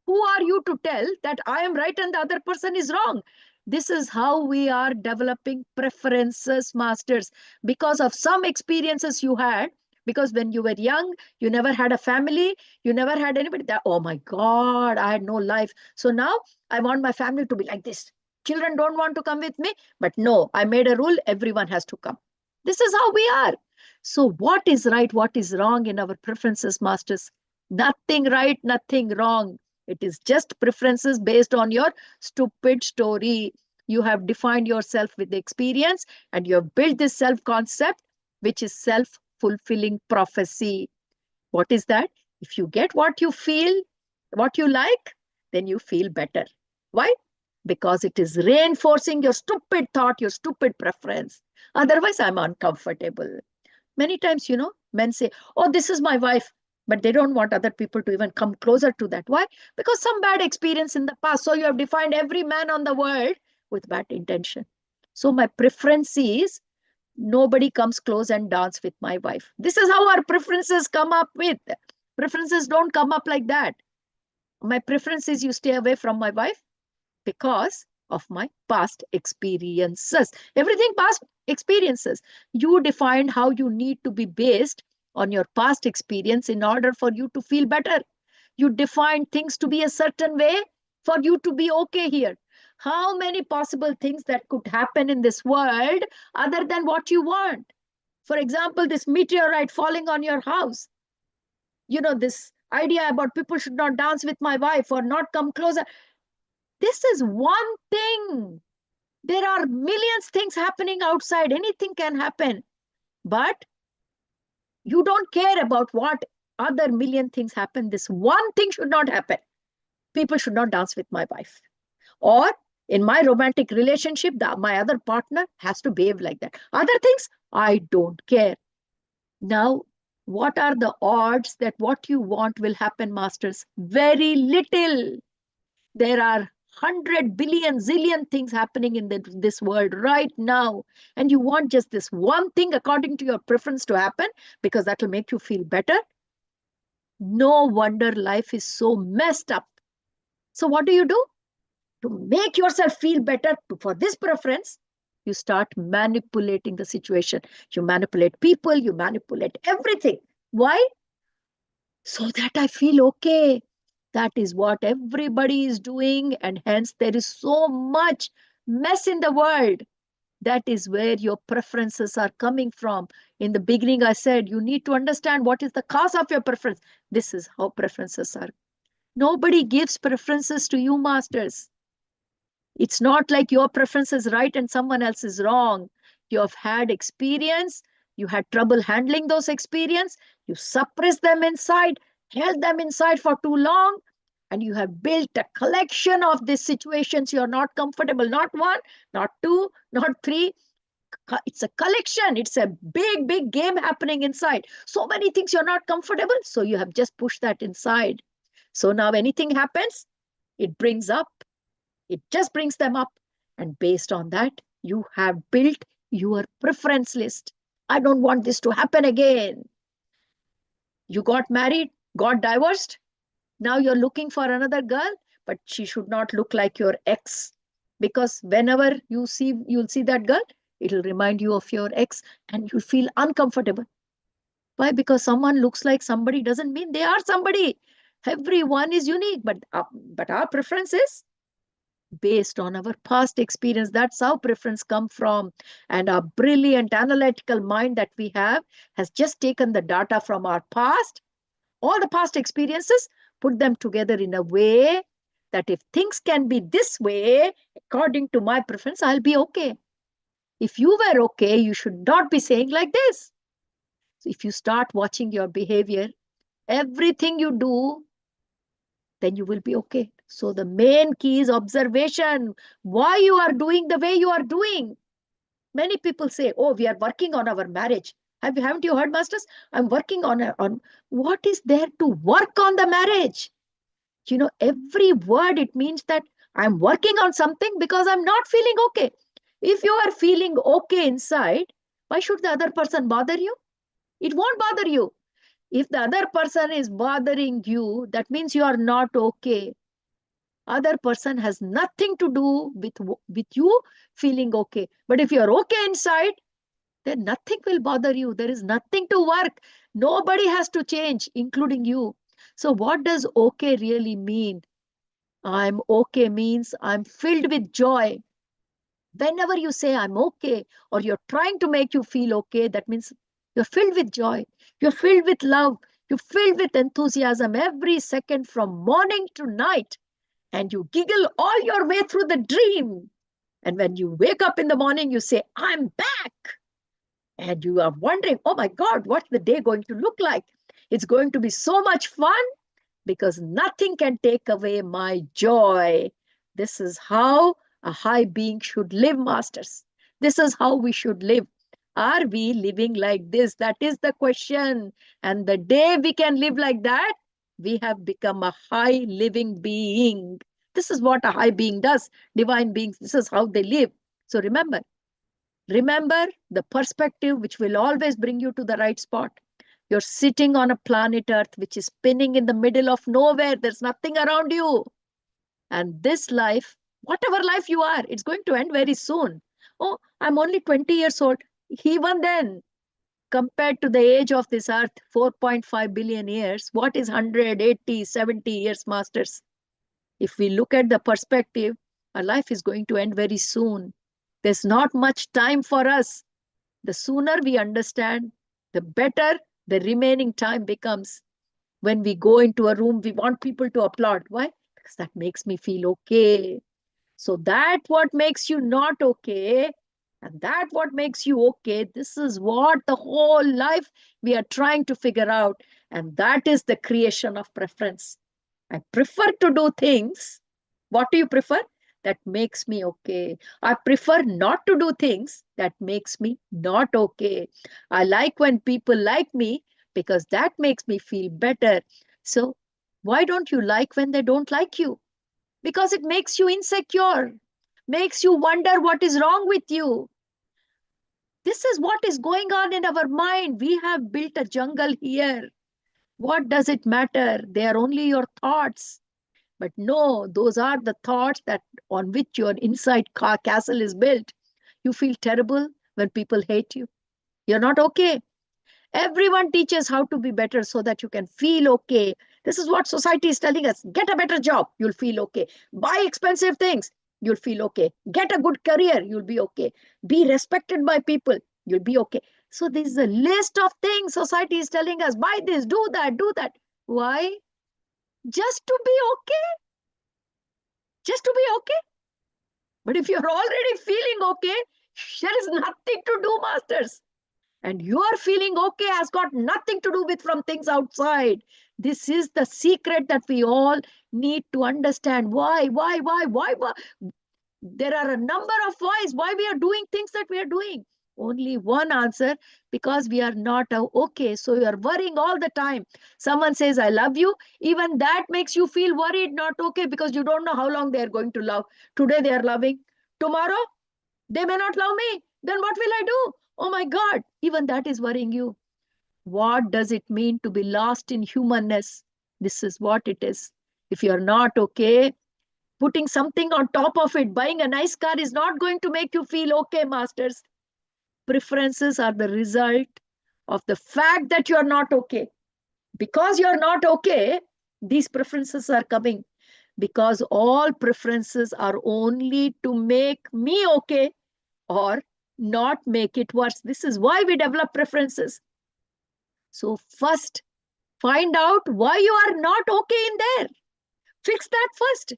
Who are you to tell that I am right and the other person is wrong? This is how we are developing preferences, masters, because of some experiences you had. Because when you were young, you never had a family, you never had anybody that, oh my God, I had no life. So now I want my family to be like this. Children don't want to come with me, but no, I made a rule, everyone has to come. This is how we are. So, what is right, what is wrong in our preferences, masters? Nothing right, nothing wrong. It is just preferences based on your stupid story. You have defined yourself with the experience and you have built this self concept, which is self fulfilling prophecy. What is that? If you get what you feel, what you like, then you feel better. Why? Because it is reinforcing your stupid thought, your stupid preference. Otherwise, I'm uncomfortable. Many times, men say, oh, this is my wife, but they don't want other people to even come closer to that. Why? Because some bad experience in the past. So you have defined every man on the world with bad intention. So my preference is nobody comes close and dance with my wife. This is how our preferences come up with. Preferences don't come up like that. My preference is you stay away from my wife because of my past experiences. Everything past experiences. You defined how you need to be based on your past experience in order for you to feel better. You defined things to be a certain way for you to be okay here. How many possible things that could happen in this world other than what you want? For example, this meteorite falling on your house. This idea about people should not dance with my wife or not come closer. This is one thing. There are millions things happening outside. Anything can happen. But you don't care about what other million things happen. This one thing should not happen. People should not dance with my wife. Or in my romantic relationship, my other partner has to behave like that. Other things, I don't care. Now, what are the odds that what you want will happen, masters? Very little. There are 100 billion zillion things happening in this world right now, and you want just this one thing according to your preference to happen because that will make you feel better. No wonder life is so messed up. So what do? To make yourself feel better for this preference, you start manipulating the situation. You manipulate people, you manipulate everything. Why? So that I feel okay. That is what everybody is doing, and hence there is so much mess in the world. That is where your preferences are coming from. In the beginning, I said you need to understand what is the cause of your preference. This is how preferences are. Nobody gives preferences to you, masters. It's not like your preference is right and someone else is wrong. You have had experience, you had trouble handling those experience, you suppressed them inside, held them inside for too long, and you have built a collection of these situations you're not comfortable. Not one, not two, not three, It's a collection. It's a big, big game happening inside. So many things you're not comfortable. So you have just pushed that inside. So now anything happens, it brings up, it just brings them up. And based on that, you have built your preference list. I don't want this to happen again. You got married, got divorced. Now you're looking for another girl, but she should not look like your ex. Because whenever you'll see that girl, it'll remind you of your ex and you'll feel uncomfortable. Why? Because someone looks like somebody doesn't mean they are somebody. Everyone is unique, but our preference is based on our past experience. That's how preference come from. And our brilliant analytical mind that we have has just taken the data from our past, all the past experiences, put them together in a way that if things can be this way, according to my preference, I'll be okay. If you were okay, you should not be saying like this. So if you start watching your behavior, everything you do, then you will be okay. So the main key is observation. Why you are doing the way you are doing. Many people say, oh, we are working on our marriage. Haven't you heard, masters? I'm working on what is there to work on the marriage? You know, every word, it means that I'm working on something because I'm not feeling okay. If you are feeling okay inside, why should the other person bother you? It won't bother you. If the other person is bothering you, that means you are not okay. Other person has nothing to do with you feeling okay. But if you're okay inside, then nothing will bother you. There is nothing to work. Nobody has to change, including you. So what does okay really mean? I'm okay means I'm filled with joy. Whenever you say I'm okay, or you're trying to make you feel okay, that means you're filled with joy. You're filled with love. You're filled with enthusiasm every second from morning to night. And you giggle all your way through the dream. And when you wake up in the morning, you say, I'm back. And you are wondering, oh my God, what's the day going to look like? It's going to be so much fun because nothing can take away my joy. This is how a high being should live, masters. This is how we should live. Are we living like this? That is the question. And the day we can live like that, we have become a high living being. This is what a high being does. Divine beings, this is how they live. So remember the perspective which will always bring you to the right spot. You're sitting on a planet Earth, which is spinning in the middle of nowhere. There's nothing around you. And this life, whatever life you are, it's going to end very soon. Oh, I'm only 20 years old. Even then, compared to the age of this Earth, 4.5 billion years, what is 180, 70 years, masters? If we look at the perspective, our life is going to end very soon. There's not much time for us. The sooner we understand, the better the remaining time becomes. When we go into a room, we want people to applaud. Why? Because that makes me feel okay. So that what makes you not okay, and that what makes you okay, this is what the whole life we are trying to figure out. And that is the creation of preference. I prefer to do things. What do you prefer? That makes me okay. I prefer not to do things that makes me not okay. I like when people like me because that makes me feel better. So why don't you like when they don't like you? Because it makes you insecure, makes you wonder what is wrong with you. This is what is going on in our mind. We have built a jungle here. What does it matter? They are only your thoughts. But no, those are the thoughts that on which your inside castle is built. You feel terrible when people hate you. You're not okay. Everyone teaches how to be better so that you can feel okay. This is what society is telling us. Get a better job, you'll feel okay. Buy expensive things, you'll feel okay. Get a good career, you'll be okay. Be respected by people, you'll be okay. So this is a list of things society is telling us. Buy this, do that, do that. Why? Just to be okay. Just to be okay. But if you're already feeling okay, there is nothing to do, masters. And your feeling okay has got nothing to do with from things outside. This is the secret that we all need to understand. Why? There are a number of whys why we are doing things that we are doing. Only one answer, because we are not okay. So you are worrying all the time. Someone says, I love you. Even that makes you feel worried, not okay, because you don't know how long they are going to love. Today they are loving. Tomorrow they may not love me. Then what will I do? Oh my God. Even that is worrying you. What does it mean to be lost in humanness? This is what it is. If you're not okay, putting something on top of it, buying a nice car is not going to make you feel okay, masters. Preferences are the result of the fact that you're not okay. Because you're not okay, these preferences are coming. Because all preferences are only to make me okay or not make it worse. This is why we develop preferences. So first, find out why you are not okay in there. Fix that first.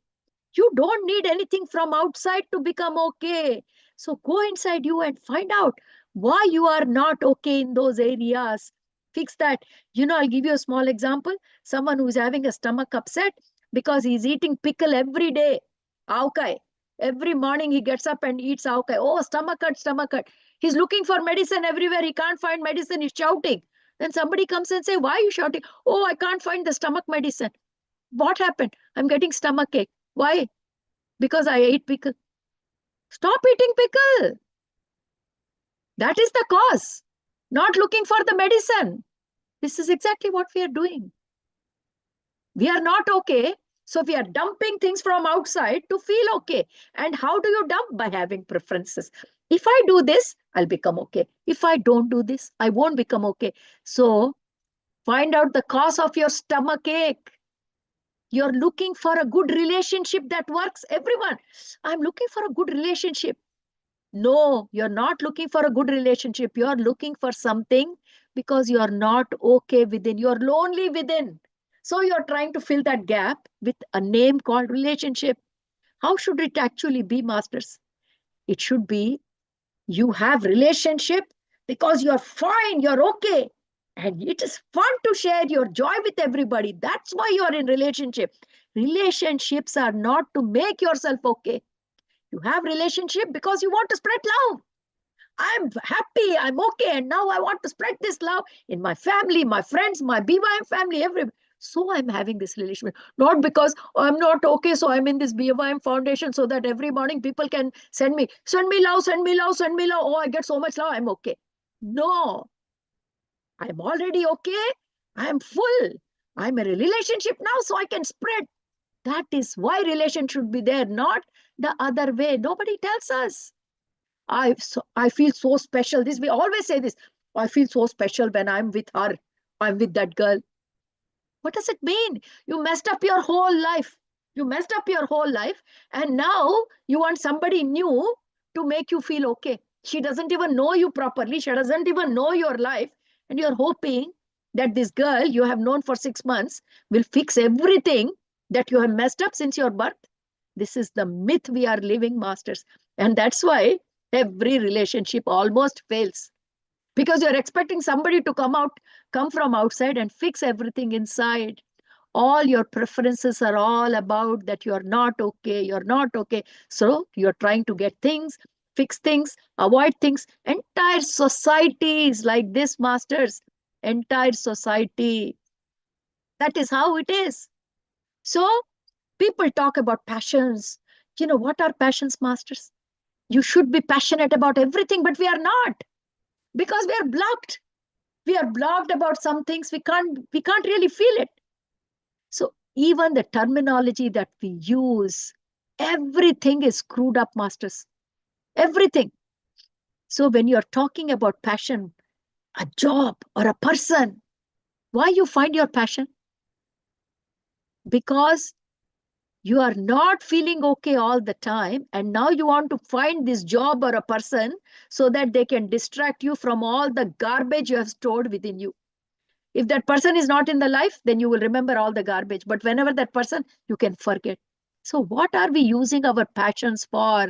You don't need anything from outside to become okay. So go inside you and find out why you are not okay in those areas. Fix that. I'll give you a small example. Someone who's having a stomach upset because he's eating pickle every day. Avkai. Every morning he gets up and eats avkai. Oh, stomach hurt, stomach hurt. He's looking for medicine everywhere. He can't find medicine. He's shouting. Then somebody comes and say, why are you shouting? Oh, I can't find the stomach medicine. What happened? I'm getting stomach ache. Why? Because I ate pickle. Stop eating pickle. That is the cause. Not looking for the medicine. This is exactly what we are doing. We are not okay. So we are dumping things from outside to feel okay. And how do you dump? By having preferences. If I do this, I'll become okay. If I don't do this, I won't become okay. So find out the cause of your stomach ache. You're looking for a good relationship that works. Everyone, I'm looking for a good relationship. No, you're not looking for a good relationship. You're looking for something because you're not okay within. You're lonely within. So you're trying to fill that gap with a name called relationship. How should it actually be, masters? It should be you have relationship because you're fine, you're okay. And it is fun to share your joy with everybody. That's why you're in relationship. Relationships are not to make yourself okay. You have relationship because you want to spread love. I'm happy, I'm okay, and now I want to spread this love in my family, my friends, my BYM family, everywhere. So I'm having this relationship, not because I'm not okay, so I'm in this BYM foundation so that every morning people can send me love, send me love, send me love. Oh, I get so much love, I'm okay. No, I'm already okay. I'm full. I'm in a relationship now, so I can spread. That is why relation should be there, not the other way. Nobody tells us. I feel so special. This we always say this. I feel so special when I'm with her. I'm with that girl. What does it mean? You messed up your whole life. You messed up your whole life, and now you want somebody new to make you feel okay. She doesn't even know you properly. She doesn't even know your life, and you're hoping that this girl you have known for 6 months will fix everything that you have messed up since your birth. This is the myth we are living, masters. And that's why every relationship almost fails. Because you're expecting somebody to come from outside and fix everything inside. All your preferences are all about that you're not okay, you're not okay. So you're trying to get things, fix things, avoid things. Entire society is like this, masters. Entire society. That is how it is. So people talk about passions. What are passions, masters? You should be passionate about everything, but we are not, because we are blocked. We are blocked about some things. We can't really feel it. So even the terminology that we use, everything is screwed up, masters. Everything. So when you're talking about passion, a job or a person, why you find your passion? Because you are not feeling okay all the time, and now you want to find this job or a person so that they can distract you from all the garbage you have stored within you. If that person is not in the life, then you will remember all the garbage, but whenever that person, you can forget. So what are we using our passions for?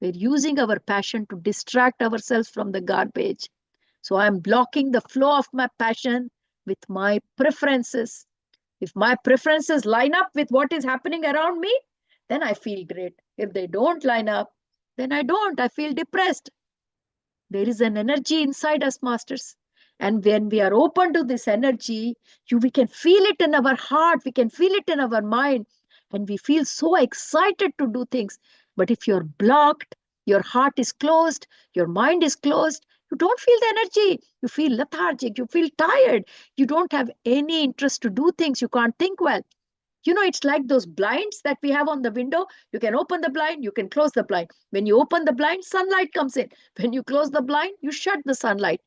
We're using our passion to distract ourselves from the garbage. So I'm blocking the flow of my passion with my preferences. If my preferences line up with what is happening around me, then I feel great. If they don't line up, then I don't. I feel depressed. There is an energy inside us, masters. And when we are open to this energy, we can feel it in our heart, we can feel it in our mind, and we feel so excited to do things. But if you're blocked, your heart is closed, your mind is closed, you don't feel the energy. You feel lethargic, you feel tired, you don't have any interest to do things, you can't think well. It's like those blinds that we have on the window. You can open the blind, you can close the blind. When you open the blind, sunlight comes in. When you close the blind, you shut the sunlight.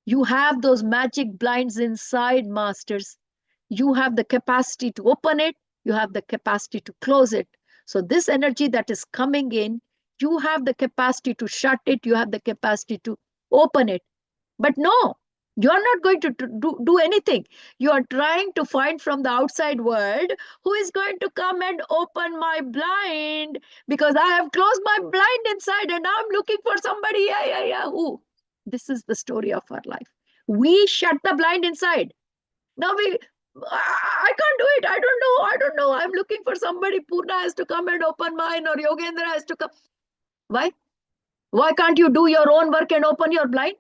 You have those magic blinds inside, masters. You have the capacity to open it, you have the capacity to close it. So, this energy that is coming in, you have the capacity to shut it, you have the capacity to open it. But no, you are not going to do anything. You are trying to find from the outside world who is going to come and open my blind, because I have closed my blind inside and now I'm looking for somebody. Yeah. Who? This is the story of our life. We shut the blind inside. Now I can't do it. I don't know. I'm looking for somebody. Purna has to come and open mine, or Yogendra has to come. Why? Why can't you do your own work and open your blind?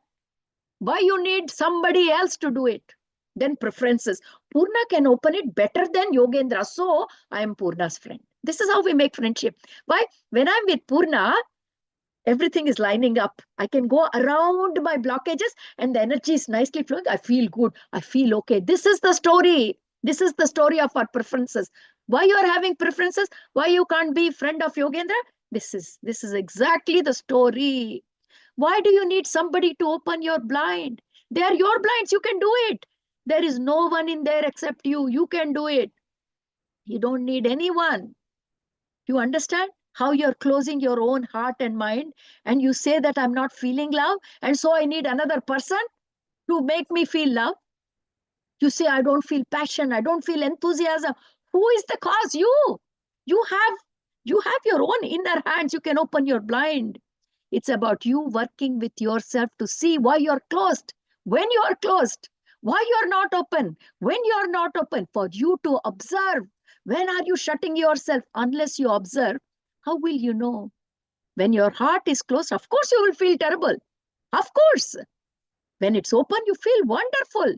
Why you need somebody else to do it? Then preferences. Purna can open it better than Yogendra. So I am Purna's friend. This is how we make friendship. Why? When I'm with Purna, everything is lining up. I can go around my blockages and the energy is nicely flowing. I feel good. I feel okay. This is the story. This is the story of our preferences. Why you are having preferences? Why you can't be friend of Yogendra? This is exactly the story. Why do you need somebody to open your blind? They are your blinds. You can do it. There is no one in there except you. You can do it. You don't need anyone. You understand how you're closing your own heart and mind, and you say that I'm not feeling love, and so I need another person to make me feel love. You say, I don't feel passion, I don't feel enthusiasm. Who is the cause? You. You have your own inner hands. You can open your blind. It's about you working with yourself to see why you're closed, when you are closed, why you're not open, when you're not open, for you to observe. When are you shutting yourself? Unless you observe, how will you know? When your heart is closed, of course you will feel terrible. Of course. When it's open, you feel wonderful.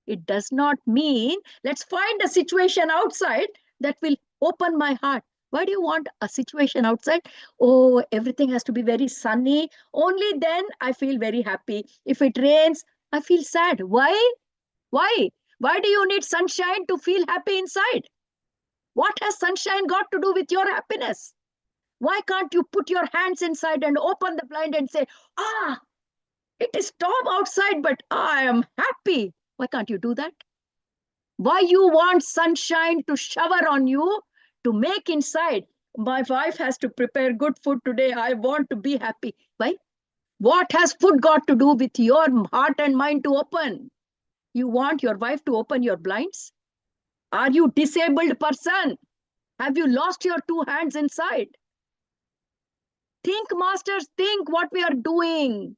It does not mean let's find a situation outside that will open my heart. Why do you want a situation outside? Oh, everything has to be very sunny. Only then I feel very happy. If it rains, I feel sad. Why? Why? Why do you need sunshine to feel happy inside? What has sunshine got to do with your happiness? Why can't you put your hands inside and open the blind and say, it is storm outside, but I am happy. Why can't you do that? Why you want sunshine to shower on you, to make inside? My wife has to prepare good food today. I want to be happy. Why? What has food got to do with your heart and mind to open? You want your wife to open your blinds? Are you disabled person? Have you lost your two hands inside? Think, masters, think what we are doing.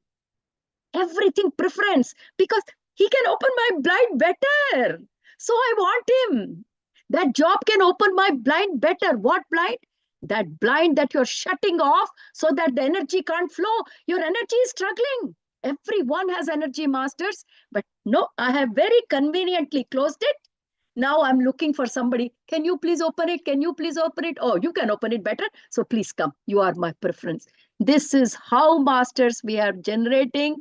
Everything preference, because he can open my blind better. So I want him. That job can open my blind better. What blind? That blind that you're shutting off so that the energy can't flow. Your energy is struggling. Everyone has energy, masters. But no, I have very conveniently closed it. Now I'm looking for somebody. Can you please open it? Can you please open it? Oh, you can open it better. So please come. You are my preference. This is how, masters, we are generating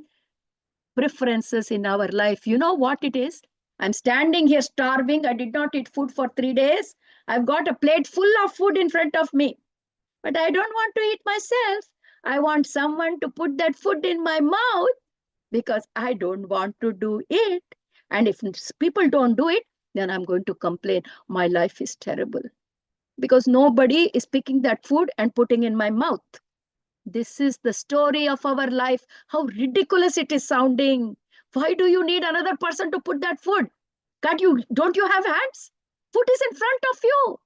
preferences in our life. You know what it is? I'm standing here starving. I did not eat food for 3 days. I've got a plate full of food in front of me, but I don't want to eat myself. I want someone to put that food in my mouth because I don't want to do it. And if people don't do it, then I'm going to complain. My life is terrible because nobody is picking that food and putting in my mouth. This is the story of our life. How ridiculous it is sounding. Why do you need another person to put that food? Don't you have hands? Food is in front of you.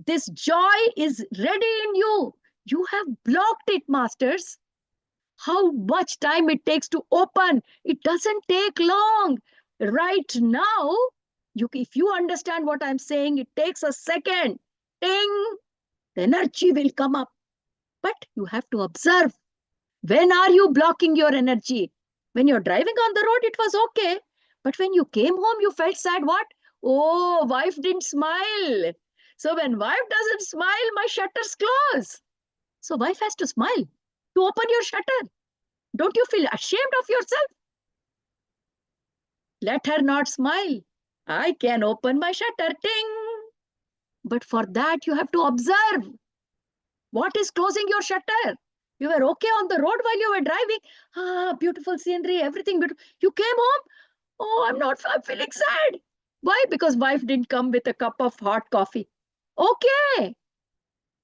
This joy is ready in you. You have blocked it, masters. How much time it takes to open? It doesn't take long. Right now, if you understand what I'm saying, it takes a second. Ting, the energy will come up. But you have to observe. When are you blocking your energy? When you're driving on the road, it was okay. But when you came home, you felt sad. What? Oh, wife didn't smile. So when wife doesn't smile, my shutters close. So wife has to smile to open your shutter. Don't you feel ashamed of yourself? Let her not smile. I can open my shutter. Ting. But for that, you have to observe. What is closing your shutter? You were okay on the road while you were driving. Ah, beautiful scenery, everything beautiful. You came home. Oh, I'm feeling sad. Why? Because wife didn't come with a cup of hot coffee. Okay.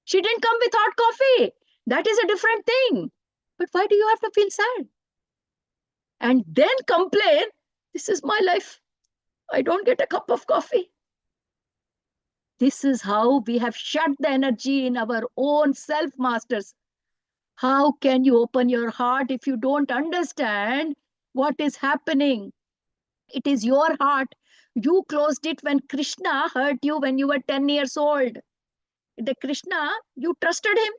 She didn't come with hot coffee. That is a different thing. But why do you have to feel sad? And then complain, this is my life. I don't get a cup of coffee. This is how we have shut the energy in our own self, masters. How can you open your heart if you don't understand what is happening? It is your heart. You closed it when Krishna hurt you when you were 10 years old. The Krishna, you trusted him.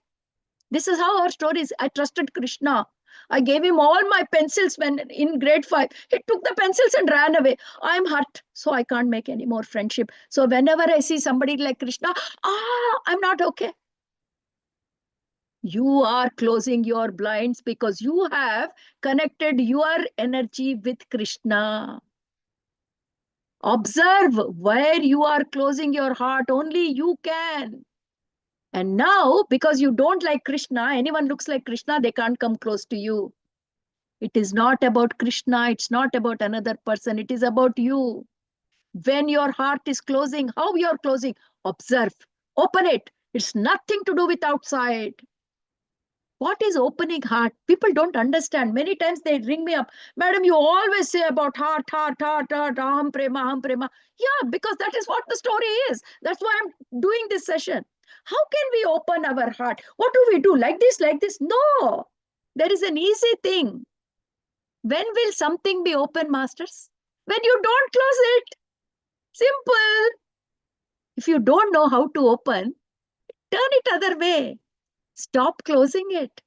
This is how our story is. I trusted Krishna. I gave him all my pencils when in grade 5. He took the pencils and ran away. I'm hurt, so I can't make any more friendship. So whenever I see somebody like Krishna, I'm not okay. You are closing your blinds because you have connected your energy with Krishna. Observe where you are closing your heart. Only you can. And now, because you don't like Krishna, anyone looks like Krishna, they can't come close to you. It is not about Krishna. It's not about another person. It is about you. When your heart is closing, how you're closing, observe. Open it. It's nothing to do with outside. What is opening heart? People don't understand. Many times they ring me up. Madam, you always say about heart, aham prema, aham prema. Yeah, because that is what the story is. That's why I'm doing this session. How can we open our heart? What do we do? Like this, like this? No. There is an easy thing. When will something be open, masters? When you don't close it. Simple. If you don't know how to open, turn it other way. Stop closing it.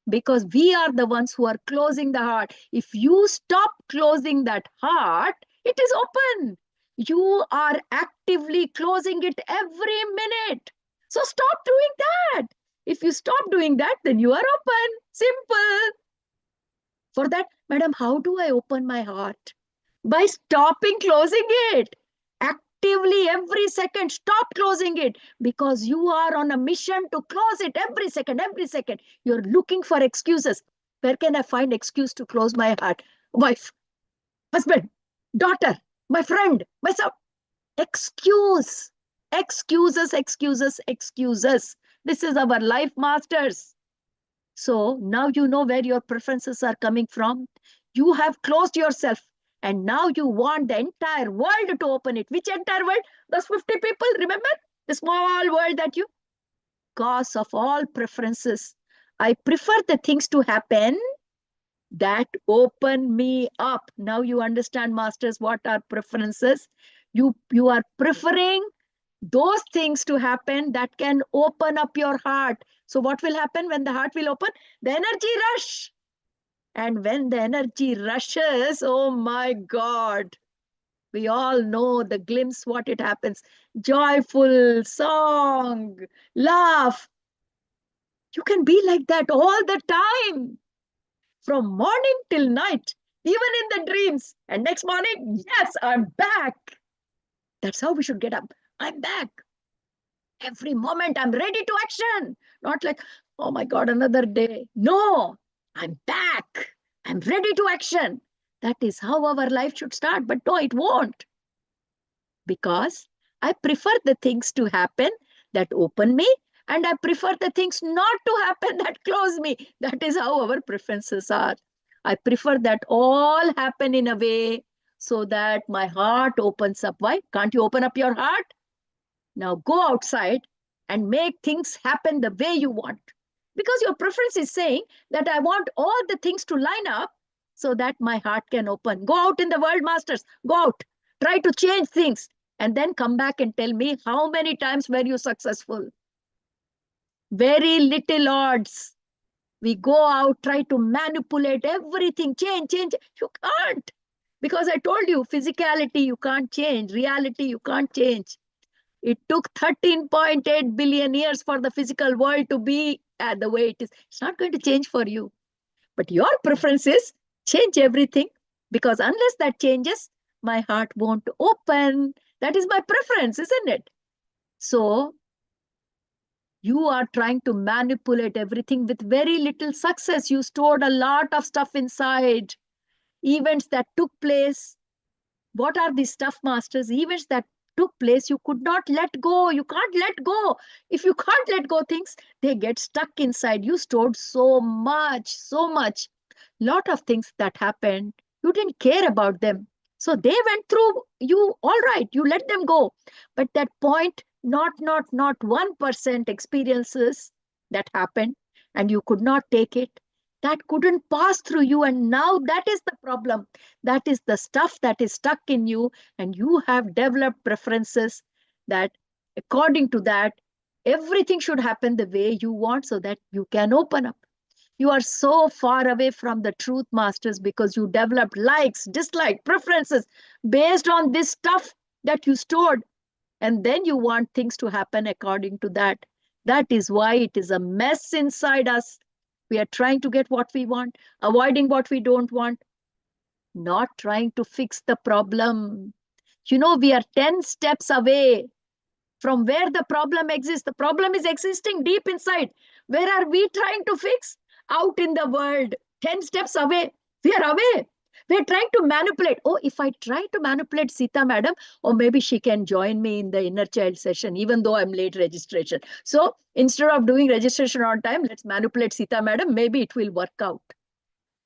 Because we are the ones who are closing the heart. If you stop closing that heart, it is open. You are actively closing it every minute. So stop doing that. If you stop doing that, then you are open. Simple. For that, madam, how do I open my heart? By stopping closing it. Actively every second, stop closing it, because you are on a mission to close it every second, every second. You're looking for excuses. Where can I find excuse to close my heart? Wife, husband, daughter, my friend, myself. Excuse. Excuses, excuses, excuses. This is our life, masters. So now you know where your preferences are coming from. You have closed yourself. And now you want the entire world to open it. Which entire world? Those 50 people, remember? The small world that you... Cause of all preferences. I prefer the things to happen that open me up. Now you understand, masters, what are preferences. You are preferring those things to happen that can open up your heart. So what will happen when the heart will open? The energy rush. And when the energy rushes, oh my God, we all know the glimpse what it happens. Joyful song, laugh. You can be like that all the time. From morning till night, even in the dreams. And next morning, yes, I'm back. That's how we should get up. I'm back. Every moment I'm ready to action. Not like, oh my God, another day. No, I'm back. I'm ready to action. That is how our life should start. But no, it won't. Because I prefer the things to happen that open me, and I prefer the things not to happen that close me. That is how our preferences are. I prefer that all happen in a way so that my heart opens up. Why? Can't you open up your heart? Now go outside and make things happen the way you want. Because your preference is saying that I want all the things to line up so that my heart can open. Go out in the world, masters. Go out. Try to change things. And then come back and tell me how many times were you successful. Very little odds. We go out, try to manipulate everything, change. You can't. Because I told you, physicality you can't change, reality you can't change. It took 13.8 billion years for the physical world to be the way it is. It's not going to change for you. But your preference is change everything, because unless that changes, my heart won't open. That is my preference, isn't it? So you are trying to manipulate everything with very little success. You stored a lot of stuff inside. Events that took place. What are these stuff, masters? Events that took place, you could not let go. You can't let go. If you can't let go things, they get stuck inside. You stored so much, so much. Lot of things that happened. You didn't care about them. So they went through you, all right, you let them go. But that point, not 1% experiences that happened, and you could not take it. That couldn't pass through you. And now that is the problem. That is the stuff that is stuck in you. And you have developed preferences that, according to that, everything should happen the way you want so that you can open up. You are so far away from the truth, masters, because you developed likes, dislikes, preferences based on this stuff that you stored. And then you want things to happen according to that. That is why it is a mess inside us. We are trying to get what we want, avoiding what we don't want, not trying to fix the problem. You know, we are 10 steps away from where the problem exists. The problem is existing deep inside. Where are we trying to fix? Out in the world, 10 steps away. We are away. We're trying to manipulate. Oh, if I try to manipulate Sita madam, or maybe she can join me in the inner child session, even though I'm late registration. So instead of doing registration on time, let's manipulate Sita madam. Maybe it will work out.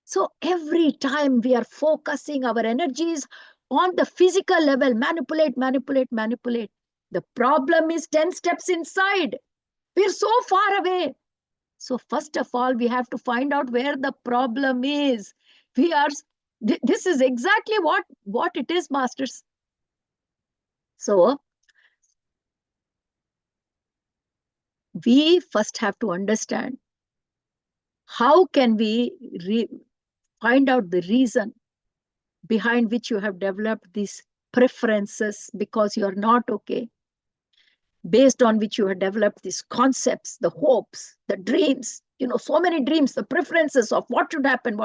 So every time we are focusing our energies on the physical level, manipulate. The problem is 10 steps inside. We're so far away. So first of all, we have to find out where the problem is. This is exactly what it is, masters. So we first have to understand how can we find out the reason behind which you have developed these preferences because you are not okay, based on which you have developed these concepts, the hopes, the dreams, so many dreams, the preferences of what should happen,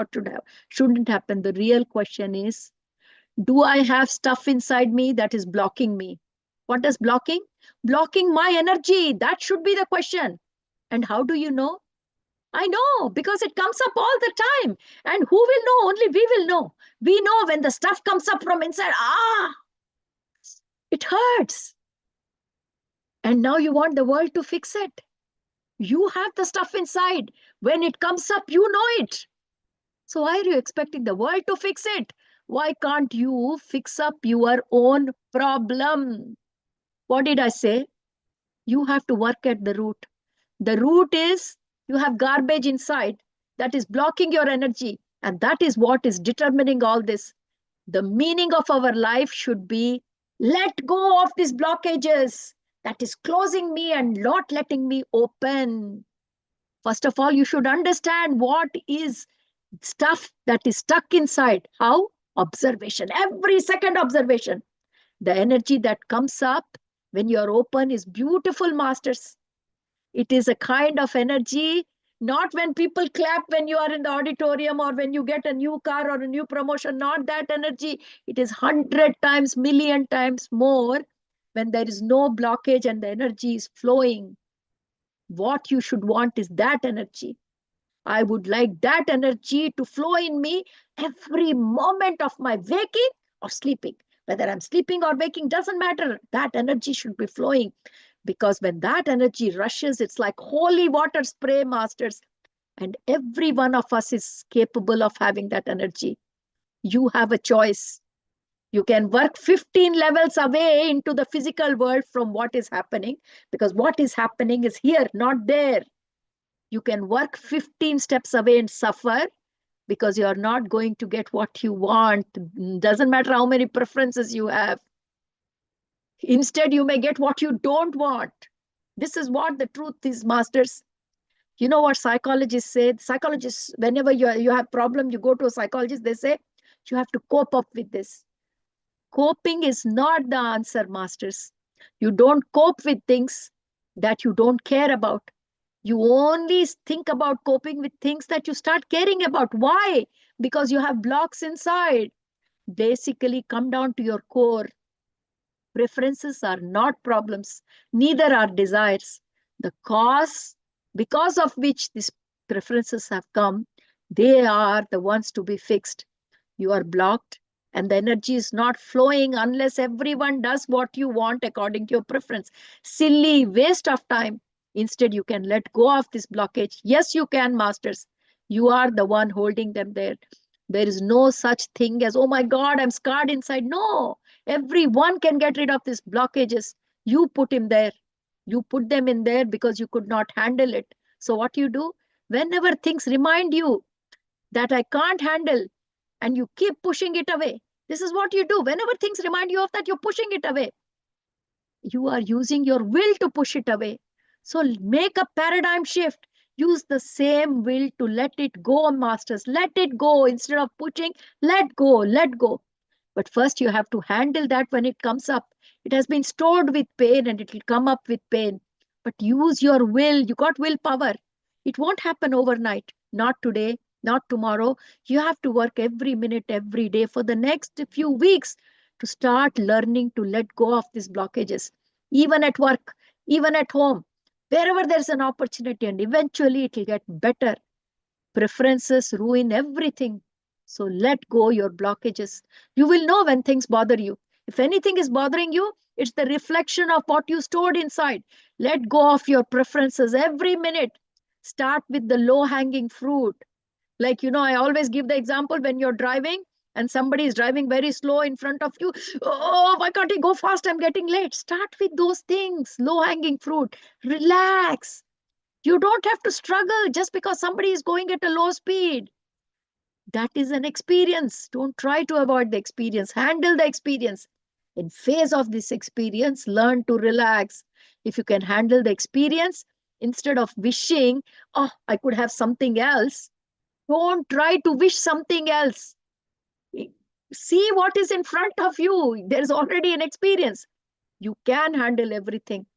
shouldn't happen. The real question is, do I have stuff inside me that is blocking me? What is blocking? Blocking my energy. That should be the question. And how do you know? I know, because it comes up all the time. And who will know? Only we will know. We know when the stuff comes up from inside, it hurts. And now you want the world to fix it. You have the stuff inside. When it comes up, you know it. So why are you expecting the world to fix it? Why can't you fix up your own problem? What did I say? You have to work at the root. The root is you have garbage inside that is blocking your energy. And that is what is determining all this. The meaning of our life should be let go of these blockages that is closing me and not letting me open. First of all, you should understand what is stuff that is stuck inside. How? Observation. Every second observation. The energy that comes up when you're open is beautiful, masters. It is a kind of energy, not when people clap when you are in the auditorium or when you get a new car or a new promotion, not that energy. It is 100 times, million times more when there is no blockage and the energy is flowing. What you should want is that energy. I would like that energy to flow in me every moment of my waking or sleeping. Whether I'm sleeping or waking, doesn't matter. That energy should be flowing. Because when that energy rushes, it's like holy water spray, masters. And every one of us is capable of having that energy. You have a choice. You can work 15 levels away into the physical world from what is happening, because what is happening is here, not there. You can work 15 steps away and suffer because you're not going to get what you want. Doesn't matter how many preferences you have. Instead, you may get what you don't want. This is what the truth is, masters. You know what psychologists say? Psychologists, whenever you have problem, you go to a psychologist, they say, you have to cope up with this. Coping is not the answer, masters. You don't cope with things that you don't care about. You only think about coping with things that you start caring about. Why? Because you have blocks inside. Basically, come down to your core. Preferences are not problems, neither are desires. The cause because of which these preferences have come, they are the ones to be fixed. You are blocked, and the energy is not flowing unless everyone does what you want according to your preference. Silly waste of time. Instead, you can let go of this blockage. Yes, you can, masters. You are the one holding them there. There is no such thing as, oh my God, I'm scarred inside. No, everyone can get rid of these blockages. You put him there. You put them in there because you could not handle it. So what you do, whenever things remind you that I can't handle, and you keep pushing it away. This is what you do. Whenever things remind you of that, you're pushing it away. You are using your will to push it away. So make a paradigm shift. Use the same will to let it go, masters. Let it go. Instead of pushing, let go, let go. But first, you have to handle that when it comes up. It has been stored with pain and it will come up with pain. But use your will. You got willpower. It won't happen overnight. Not today, not tomorrow. You have to work every minute, every day for the next few weeks to start learning to let go of these blockages, even at work, even at home, wherever there's an opportunity, and eventually it will get better. Preferences ruin everything. So let go your blockages. You will know when things bother you. If anything is bothering you, it's the reflection of what you stored inside. Let go of your preferences every minute. Start with the low hanging fruit. Like, I always give the example when you're driving and somebody is driving very slow in front of you. Oh, why can't he go fast? I'm getting late. Start with those things, low hanging fruit. Relax. You don't have to struggle just because somebody is going at a low speed. That is an experience. Don't try to avoid the experience. Handle the experience. In face of this experience, learn to relax. If you can handle the experience, instead of wishing, oh, I could have something else, don't try to wish something else. See what is in front of you. There's already an experience. You can handle everything.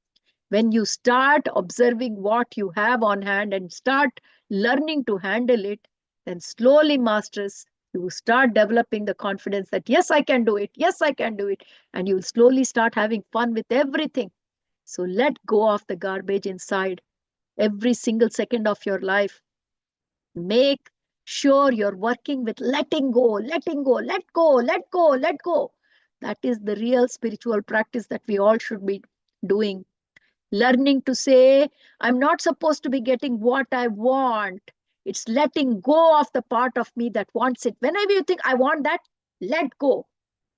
When you start observing what you have on hand and start learning to handle it, then slowly, masters, you start developing the confidence that, yes, I can do it. Yes, I can do it. And you'll slowly start having fun with everything. So let go of the garbage inside every single second of your life. Make sure you're working with letting go, letting go, let go, let go, let go. That is the real spiritual practice that we all should be doing. Learning to say, I'm not supposed to be getting what I want. It's letting go of the part of me that wants it. Whenever you think, I want that, let go.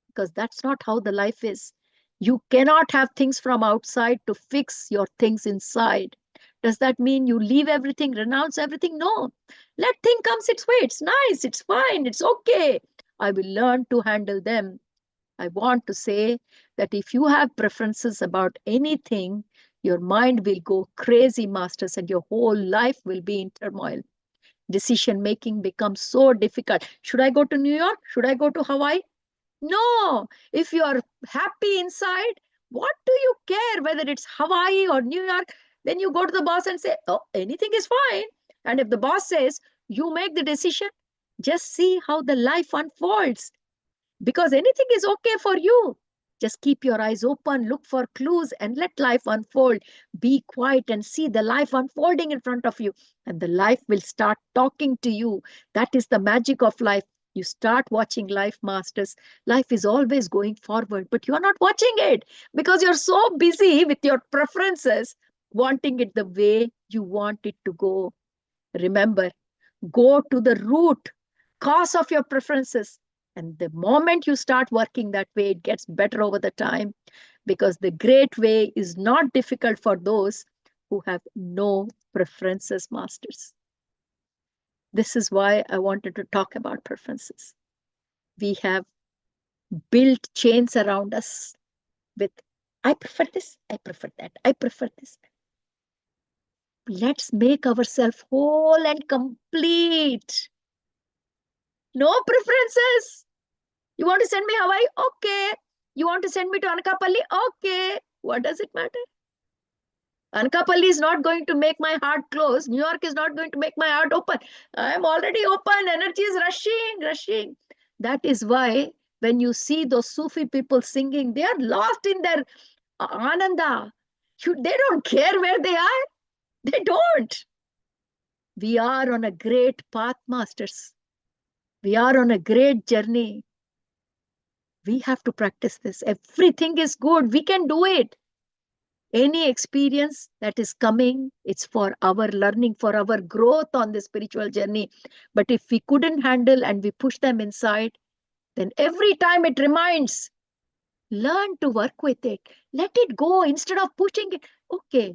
Because that's not how the life is. You cannot have things from outside to fix your things inside. Does that mean you leave everything, renounce everything? No. Let things come its way. It's nice. It's fine. It's okay. I will learn to handle them. I want to say that if you have preferences about anything, your mind will go crazy, masters, and your whole life will be in turmoil. Decision making becomes so difficult. Should I go to New York? Should I go to Hawaii? No. If you are happy inside, what do you care whether it's Hawaii or New York? Then you go to the boss and say, oh, anything is fine. And if the boss says, you make the decision, just see how the life unfolds. Because anything is okay for you. Just keep your eyes open, look for clues, and let life unfold. Be quiet and see the life unfolding in front of you. And the life will start talking to you. That is the magic of life. You start watching life, masters. Life is always going forward, but you are not watching it because you're so busy with your preferences, wanting it the way you want it to go. Remember, go to the root cause of your preferences. And the moment you start working that way, it gets better over the time because the great way is not difficult for those who have no preferences, masters. This is why I wanted to talk about preferences. We have built chains around us with, I prefer this, I prefer that, I prefer this. Let's make ourselves whole and complete. No preferences. You want to send me Hawaii? Okay. You want to send me to Anakapalli? Okay. What does it matter? Anakapalli is not going to make my heart close. New York is not going to make my heart open. I'm already open. Energy is rushing. That is why when you see those Sufi people singing, they are lost in their ananda. They don't care where they are. They don't. We are on a great path, masters. We are on a great journey. We have to practice this. Everything is good. We can do it. Any experience that is coming, it's for our learning, for our growth on the spiritual journey. But if we couldn't handle and we push them inside, then every time it reminds, learn to work with it. Let it go instead of pushing it. Okay.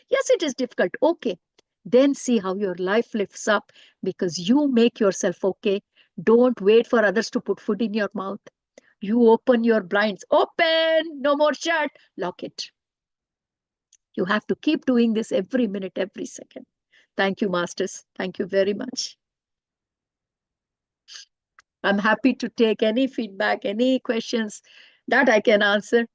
Yes, it is difficult. Okay. Then see how your life lifts up because you make yourself okay. Don't wait for others to put food in your mouth. You open your blinds. Open, no more shut. Lock it. You have to keep doing this every minute, every second. Thank you, masters. Thank you very much. I'm happy to take any feedback, any questions that I can answer.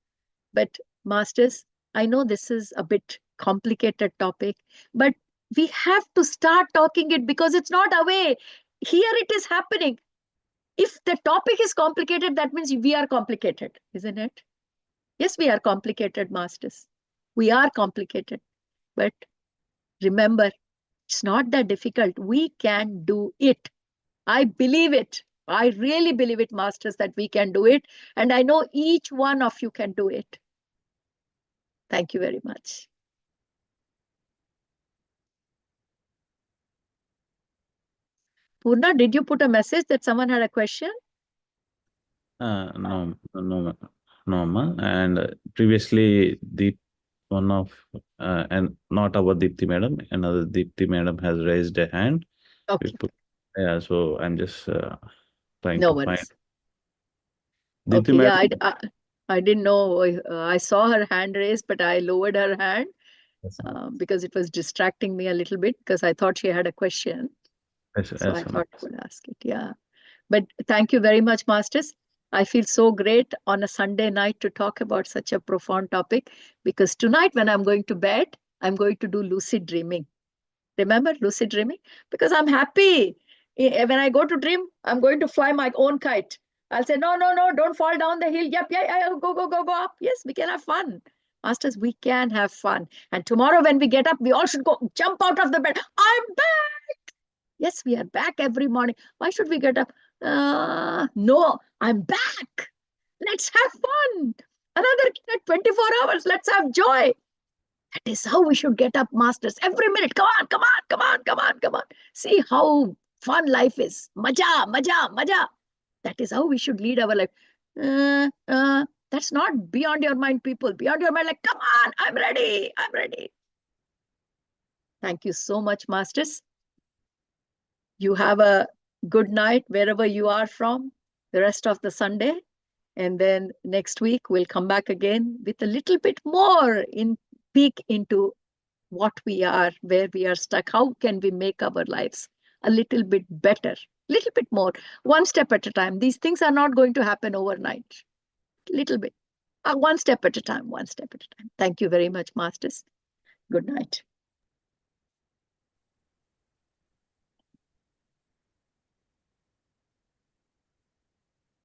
But masters, I know this is a bit complicated topic, but we have to start talking it because it's not away. Here it is happening. If the topic is complicated, that means we are complicated, isn't it? Yes, we are complicated, masters. We are complicated. But remember, it's not that difficult. We can do it. I believe it. I really believe it, masters, that we can do it. And I know each one of you can do it. Thank you very much. Purna, did you put a message that someone had a question? No, ma. And previously, one of and not our Deepthi madam, another Deepthi madam has raised a hand. Okay. Yeah, so I'm just trying No to worries. find. Deepthi Okay, yeah, madam. I didn't know. I saw her hand raised, but I lowered her hand Yes, because it was distracting me a little bit because I thought she had a question. So I thought I would ask it. Yeah. But thank you very much, masters. I feel so great on a Sunday night to talk about such a profound topic because tonight when I'm going to bed, I'm going to do lucid dreaming. Remember lucid dreaming? Because I'm happy. When I go to dream, I'm going to fly my own kite. I'll say, no, don't fall down the hill. Yep, yeah, go up. Yes, we can have fun. Masters, we can have fun. And tomorrow when we get up, we all should go jump out of the bed. I'm back. Yes, we are back every morning. Why should we get up? No, I'm back. Let's have fun. Another 24 hours. Let's have joy. That is how we should get up, masters. Every minute. Come on. See how fun life is. Maja. That is how we should lead our life. That's not beyond your mind, people. Beyond your mind, like, come on, I'm ready. Thank you so much, masters. You have a good night wherever you are from the rest of the Sunday. And then next week, we'll come back again with a little bit more peek into what we are, where we are stuck. How can we make our lives a little bit better, little bit more, one step at a time. These things are not going to happen overnight. Little bit, one step at a time. Thank you very much, masters. Good night.